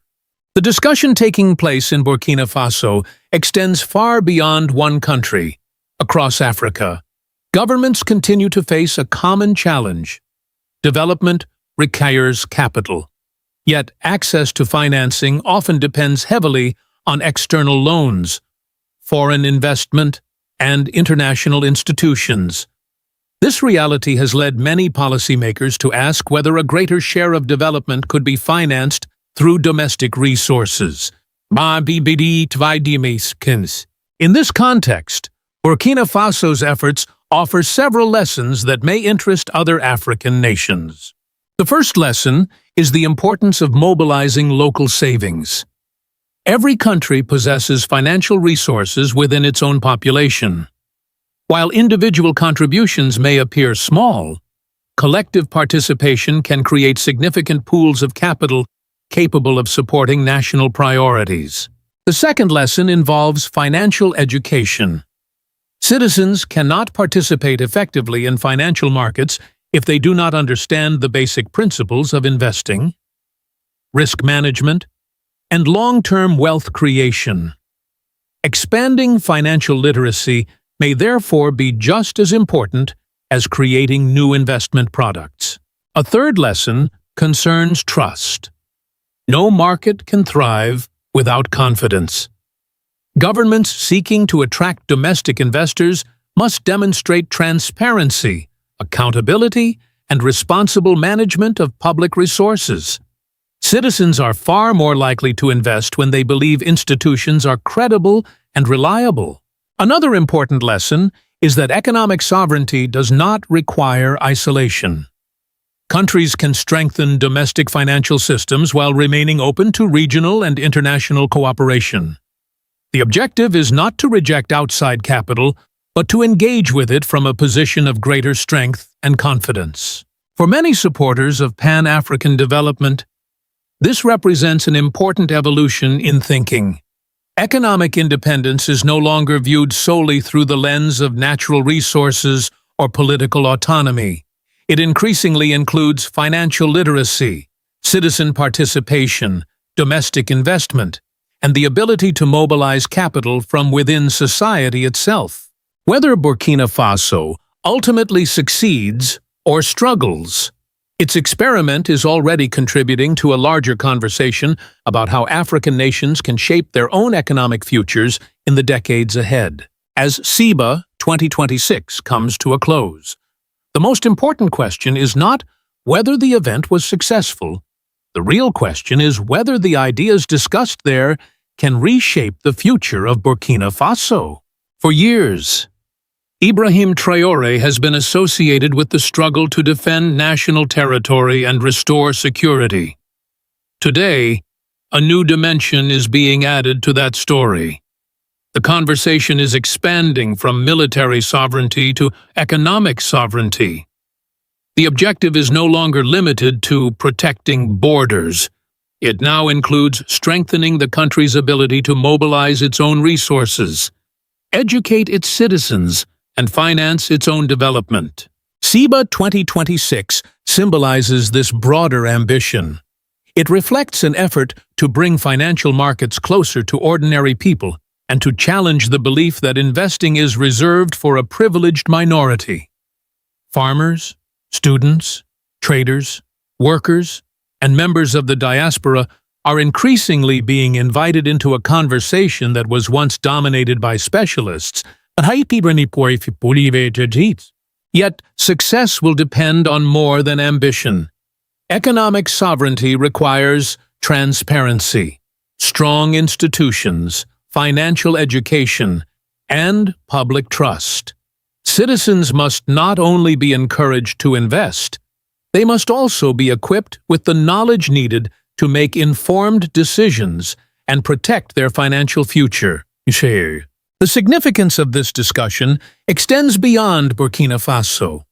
The discussion taking place in Burkina Faso extends far beyond one country. Across Africa, governments continue to face a common challenge. Development requires capital. Yet access to financing often depends heavily on external loans, foreign investment, and international institutions. This reality has led many policymakers to ask whether a greater share of development could be financed through domestic resources. In this context, Burkina Faso's efforts offer several lessons that may interest other African nations. The first lesson is the importance of mobilizing local savings. Every country possesses financial resources within its own population. While individual contributions may appear small, collective participation can create significant pools of capital capable of supporting national priorities. The second lesson involves financial education. Citizens cannot participate effectively in financial markets if they do not understand the basic principles of investing, risk management, and long-term wealth creation. Expanding financial literacy may therefore be just as important as creating new investment products. A third lesson concerns trust. No market can thrive without confidence. Governments seeking to attract domestic investors must demonstrate transparency, accountability, and responsible management of public resources. Citizens are far more likely to invest when they believe institutions are credible and reliable. Another important lesson is that economic sovereignty does not require isolation. Countries can strengthen domestic financial systems while remaining open to regional and international cooperation. The objective is not to reject outside capital, but to engage with it from a position of greater strength and confidence. For many supporters of Pan-African development, this represents an important evolution in thinking. Economic independence is no longer viewed solely through the lens of natural resources or political autonomy. It increasingly includes financial literacy, citizen participation, domestic investment, and the ability to mobilize capital from within society itself. Whether Burkina Faso ultimately succeeds or struggles, Its experiment is already contributing to a larger conversation about how African nations can shape their own economic futures in the decades ahead. As SIBA 2026 comes to a close, the most important question is not whether the event was successful. The real question is whether the ideas discussed there can reshape the future of Burkina Faso. For years, Ibrahim Traore has been associated with the struggle to defend national territory and restore security. Today, a new dimension is being added to that story. The conversation is expanding from military sovereignty to economic sovereignty. The objective is no longer limited to protecting borders. It now includes strengthening the country's ability to mobilize its own resources, educate its citizens, and finance its own development. SIBA 2026 symbolizes this broader ambition. It reflects an effort to bring financial markets closer to ordinary people and to challenge the belief that investing is reserved for a privileged minority. Farmers, students, traders, workers, and members of the diaspora are increasingly being invited into a conversation that was once dominated by specialists. Yet, success will depend on more than ambition. Economic sovereignty requires transparency, strong institutions, financial education, and public trust. Citizens must not only be encouraged to invest, they must also be equipped with the knowledge needed to make informed decisions and protect their financial future. The significance of this discussion extends beyond Burkina Faso.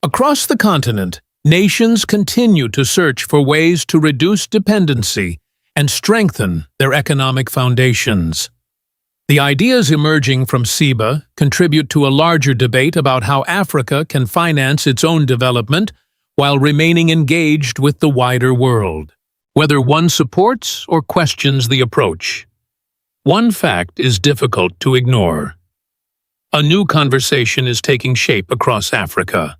Across the continent, nations continue to search for ways to reduce dependency and strengthen their economic foundations. The ideas emerging from SIBA contribute to a larger debate about how Africa can finance its own development while remaining engaged with the wider world. Whether one supports or questions the approach, one fact is difficult to ignore. A new conversation is taking shape across Africa.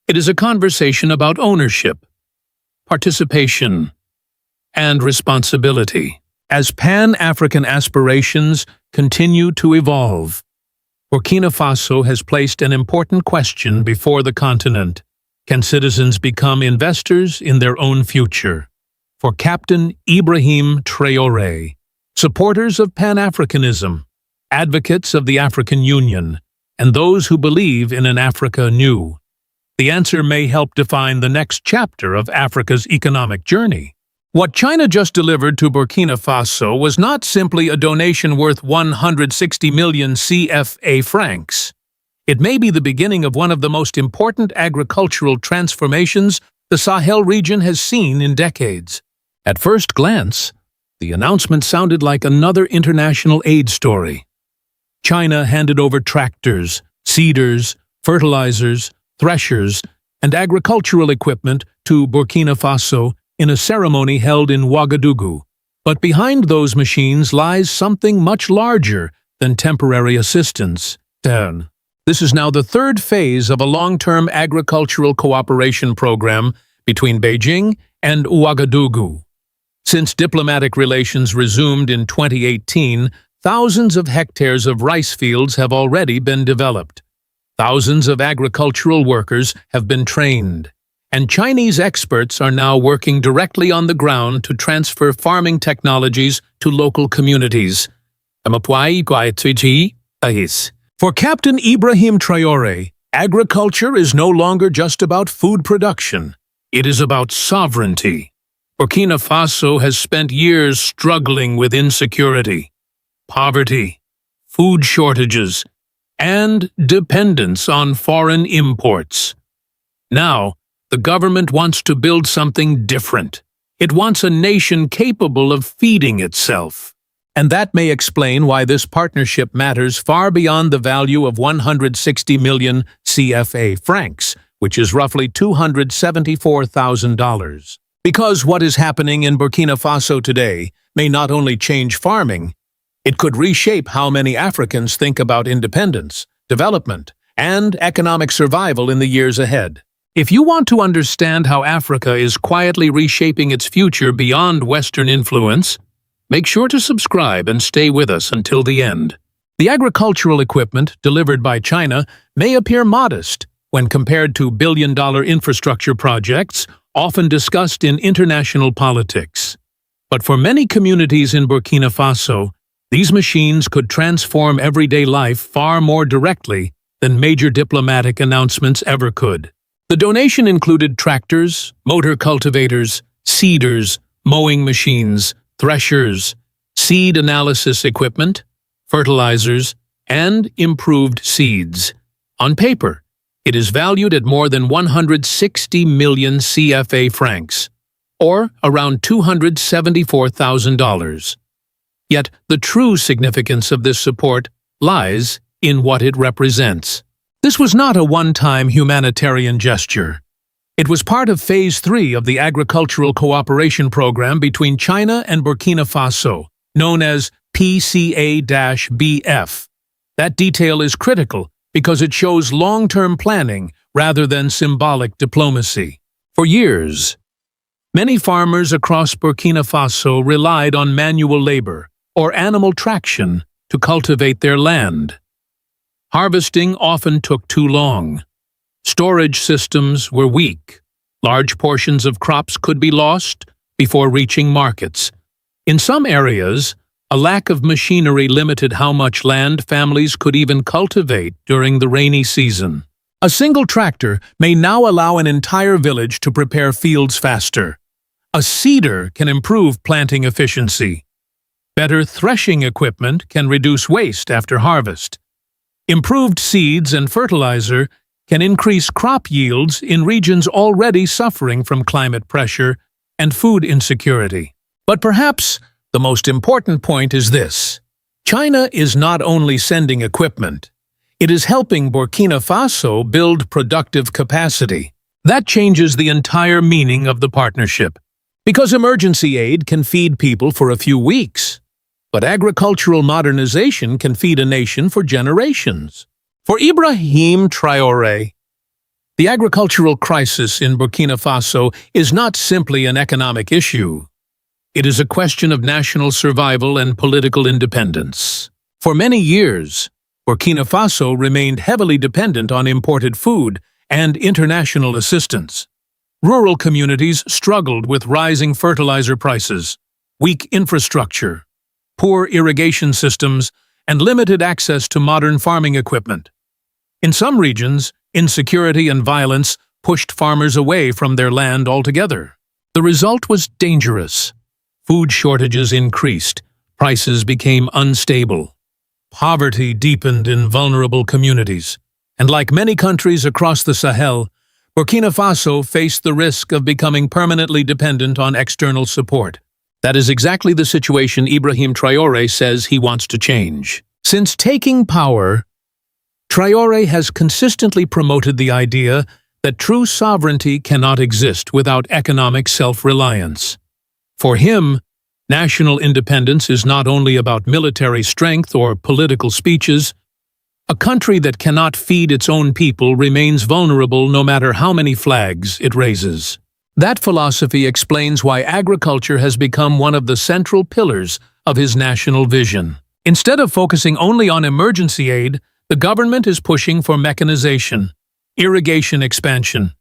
It is a conversation about ownership, participation, and responsibility. As Pan-African aspirations continue to evolve, Burkina Faso has placed an important question before the continent. Can citizens become investors in their own future? For Captain Ibrahim Traore, supporters of Pan-Africanism, advocates of the African Union, and those who believe in an Africa new, the answer may help define the next chapter of Africa's economic journey. What China just delivered to Burkina Faso was not simply a donation worth 160 million CFA francs. It may be the beginning of one of the most important agricultural transformations the Sahel region has seen in decades. At first glance, the announcement sounded like another international aid story. China handed over tractors, seeders, fertilizers, threshers, and agricultural equipment to Burkina Faso in a ceremony held in Ouagadougou. But behind those machines lies something much larger than temporary assistance. This is now the third phase of a long-term agricultural cooperation program between Beijing and Ouagadougou. Since diplomatic relations resumed in 2018, thousands of hectares of rice fields have already been developed. Thousands of agricultural workers have been trained, and Chinese experts are now working directly on the ground to transfer farming technologies to local communities. For Captain Ibrahim Traore, agriculture is no longer just about food production. It is about sovereignty. Burkina Faso has spent years struggling with insecurity, poverty, food shortages, and dependence on foreign imports. Now, the government wants to build something different. It wants a nation capable of feeding itself. And that may explain why this partnership matters far beyond the value of 160 million CFA francs, which is roughly $274,000. Because what is happening in Burkina Faso today may not only change farming, it could reshape how many Africans think about independence, development, and economic survival in the years ahead. If you want to understand how Africa is quietly reshaping its future beyond Western influence, make sure to subscribe and stay with us until the end. The agricultural equipment delivered by China may appear modest when compared to billion-dollar infrastructure projects often discussed in international politics. But for many communities in Burkina Faso, these machines could transform everyday life far more directly than major diplomatic announcements ever could. The donation included tractors, motor cultivators, seeders, mowing machines, threshers, seed analysis equipment, fertilizers, and improved seeds. On paper, it is valued at more than 160 million CFA francs, or around $274,000. Yet the true significance of this support lies in what it represents. This was not a one-time humanitarian gesture. It was part of Phase 3 of the Agricultural Cooperation Program between China and Burkina Faso, known as PCA-BF. That detail is critical because it shows long-term planning rather than symbolic diplomacy. For years, many farmers across Burkina Faso relied on manual labor or animal traction to cultivate their land. Harvesting often took too long. Storage systems were weak. Large portions of crops could be lost before reaching markets. In some areas, a lack of machinery limited how much land families could even cultivate during the rainy season. A single tractor may now allow an entire village to prepare fields faster. A seeder can improve planting efficiency. Better threshing equipment can reduce waste after harvest. Improved seeds and fertilizer can increase crop yields in regions already suffering from climate pressure and food insecurity. But perhaps the most important point is this: China is not only sending equipment, it is helping Burkina Faso build productive capacity. That changes the entire meaning of the partnership. Because emergency aid can feed people for a few weeks, but agricultural modernization can feed a nation for generations. For Ibrahim Traore, the agricultural crisis in Burkina Faso is not simply an economic issue. It is a question of national survival and political independence. For many years, Burkina Faso remained heavily dependent on imported food and international assistance. Rural communities struggled with rising fertilizer prices, weak infrastructure, poor irrigation systems, and limited access to modern farming equipment. In some regions, insecurity and violence pushed farmers away from their land altogether. The result was dangerous. Food shortages increased, prices became unstable. Poverty deepened in vulnerable communities, and like many countries across the Sahel, Burkina Faso faced the risk of becoming permanently dependent on external support. That is exactly the situation Ibrahim Traore says he wants to change. Since taking power, Traore has consistently promoted the idea that true sovereignty cannot exist without economic self-reliance. For him, national independence is not only about military strength or political speeches. A country that cannot feed its own people remains vulnerable no matter how many flags it raises. That philosophy explains why agriculture has become one of the central pillars of his national vision. Instead of focusing only on emergency aid, the government is pushing for mechanization, irrigation expansion,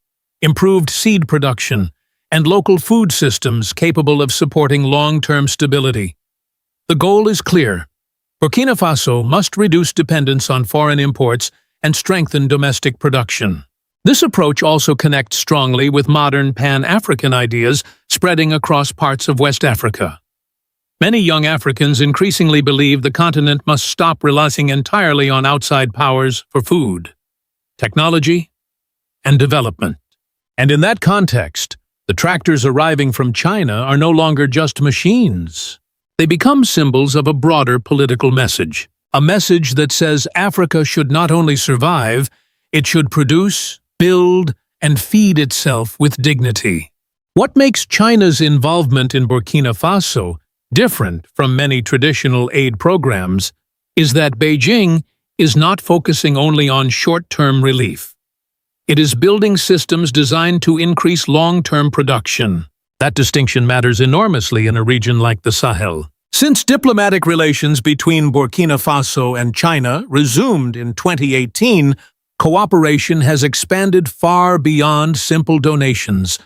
improved seed production, and local food systems capable of supporting long-term stability. The goal is clear. Burkina Faso must reduce dependence on foreign imports and strengthen domestic production. This approach also connects strongly with modern Pan-African ideas spreading across parts of West Africa. Many young Africans increasingly believe the continent must stop relying entirely on outside powers for food, technology, and development. And in that context, the tractors arriving from China are no longer just machines. They become symbols of a broader political message, a message that says Africa should not only survive, it should produce, build, and feed itself with dignity. What makes China's involvement in Burkina Faso different from many traditional aid programs is that Beijing is not focusing only on short-term relief. It is building systems designed to increase long-term production. That distinction matters enormously in a region like the Sahel. Since diplomatic relations between Burkina Faso and China resumed in 2018, cooperation has expanded far beyond simple donations.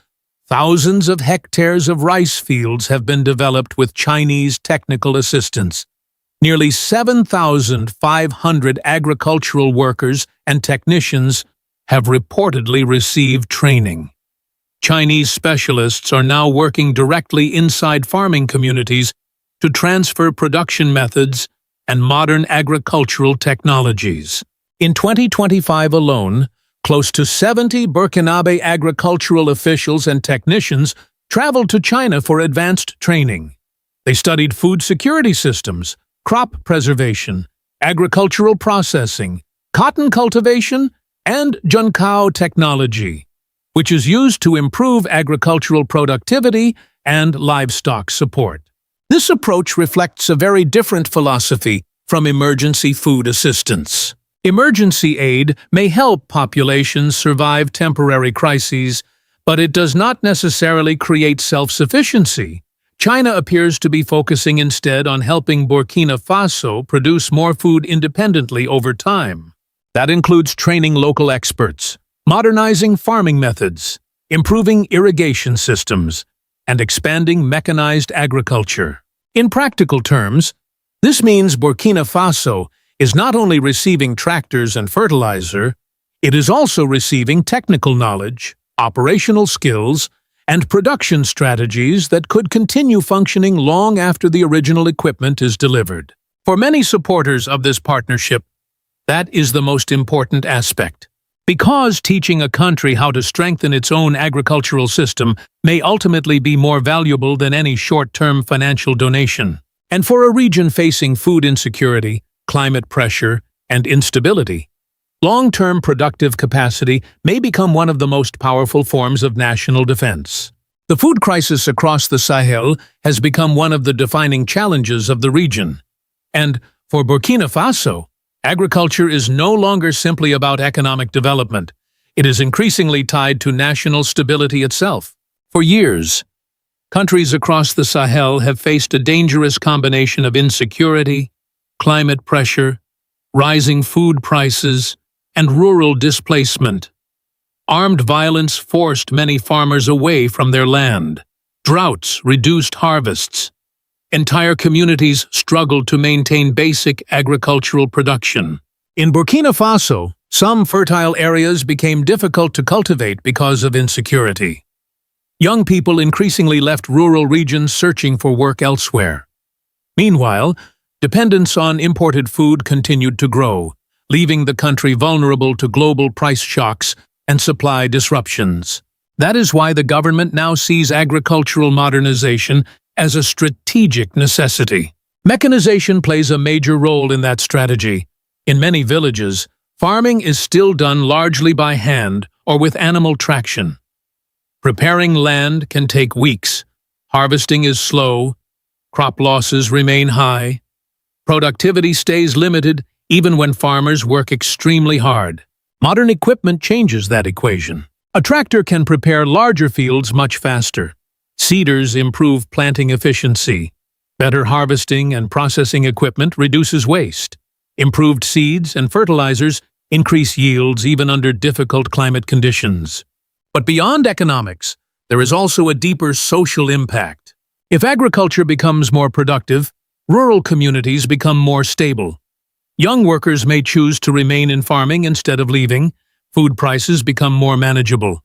Thousands of hectares of rice fields have been developed with Chinese technical assistance. Nearly 7,500 agricultural workers and technicians have reportedly received training. Chinese specialists are now working directly inside farming communities to transfer production methods and modern agricultural technologies. In 2025 alone, close to 70 Burkinabe agricultural officials and technicians traveled to China for advanced training. They studied food security systems, crop preservation, agricultural processing, cotton cultivation, and Juncao technology, which is used to improve agricultural productivity and livestock support. This approach reflects a very different philosophy from emergency food assistance. Emergency aid may help populations survive temporary crises, but it does not necessarily create self-sufficiency. China appears to be focusing instead on helping Burkina Faso produce more food independently over time. That includes training local experts, modernizing farming methods, improving irrigation systems, and expanding mechanized agriculture. In practical terms, this means Burkina Faso is not only receiving tractors and fertilizer, it is also receiving technical knowledge, operational skills, and production strategies that could continue functioning long after the original equipment is delivered. For many supporters of this partnership, that is the most important aspect. Because teaching a country how to strengthen its own agricultural system may ultimately be more valuable than any short-term financial donation. And for a region facing food insecurity, climate pressure, and instability, long-term productive capacity may become one of the most powerful forms of national defense. The food crisis across the Sahel has become one of the defining challenges of the region. And for Burkina Faso, agriculture is no longer simply about economic development. It is increasingly tied to national stability itself. For years, countries across the Sahel have faced a dangerous combination of insecurity, climate pressure, rising food prices, and rural displacement. Armed violence forced many farmers away from their land. Droughts reduced harvests. Entire communities struggled to maintain basic agricultural production. In Burkina Faso, some fertile areas became difficult to cultivate because of insecurity. Young people increasingly left rural regions searching for work elsewhere. Meanwhile, dependence on imported food continued to grow, leaving the country vulnerable to global price shocks and supply disruptions. That is why the government now sees agricultural modernization as a strategic necessity. Mechanization plays a major role in that strategy. In many villages, farming is still done largely by hand or with animal traction. Preparing land can take weeks. Harvesting is slow. Crop losses remain high. Productivity stays limited even when farmers work extremely hard. Modern equipment changes that equation. A tractor can prepare larger fields much faster. Seeders improve planting efficiency. Better harvesting and processing equipment reduces waste. Improved seeds and fertilizers increase yields even under difficult climate conditions. But beyond economics, there is also a deeper social impact. If agriculture becomes more productive, rural communities become more stable. Young workers may choose to remain in farming instead of leaving. Food prices become more manageable.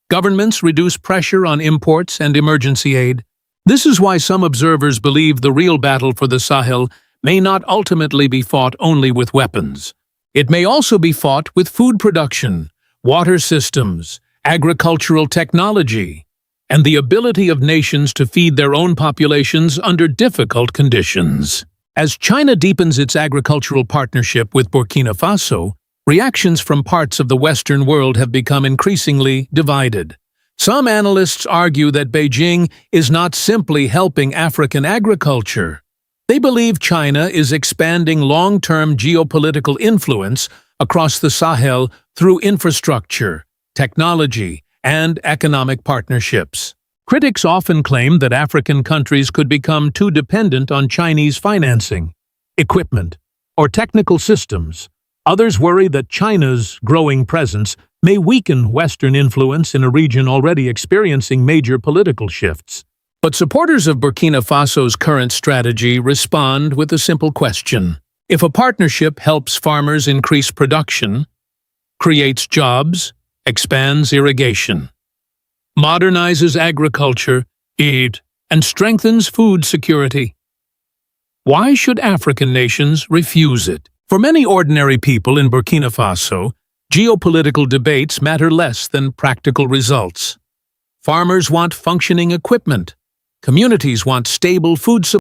Governments reduce pressure on imports and emergency aid. This is why some observers believe the real battle for the Sahel may not ultimately be fought only with weapons. It may also be fought with food production, water systems, agricultural technology, and the ability of nations to feed their own populations under difficult conditions. As China deepens its agricultural partnership with Burkina Faso, reactions from parts of the Western world have become increasingly divided. Some analysts argue that Beijing is not simply helping African agriculture. They believe China is expanding long-term geopolitical influence across the Sahel through infrastructure, technology, and economic partnerships. Critics often claim that African countries could become too dependent on Chinese financing, equipment, or technical systems. Others worry that China's growing presence may weaken Western influence in a region already experiencing major political shifts. But supporters of Burkina Faso's current strategy respond with a simple question. If a partnership helps farmers increase production, creates jobs, expands irrigation, modernizes agriculture, and strengthens food security, why should African nations refuse it? For many ordinary people in Burkina Faso, geopolitical debates matter less than practical results. Farmers want functioning equipment. Communities want stable food supply.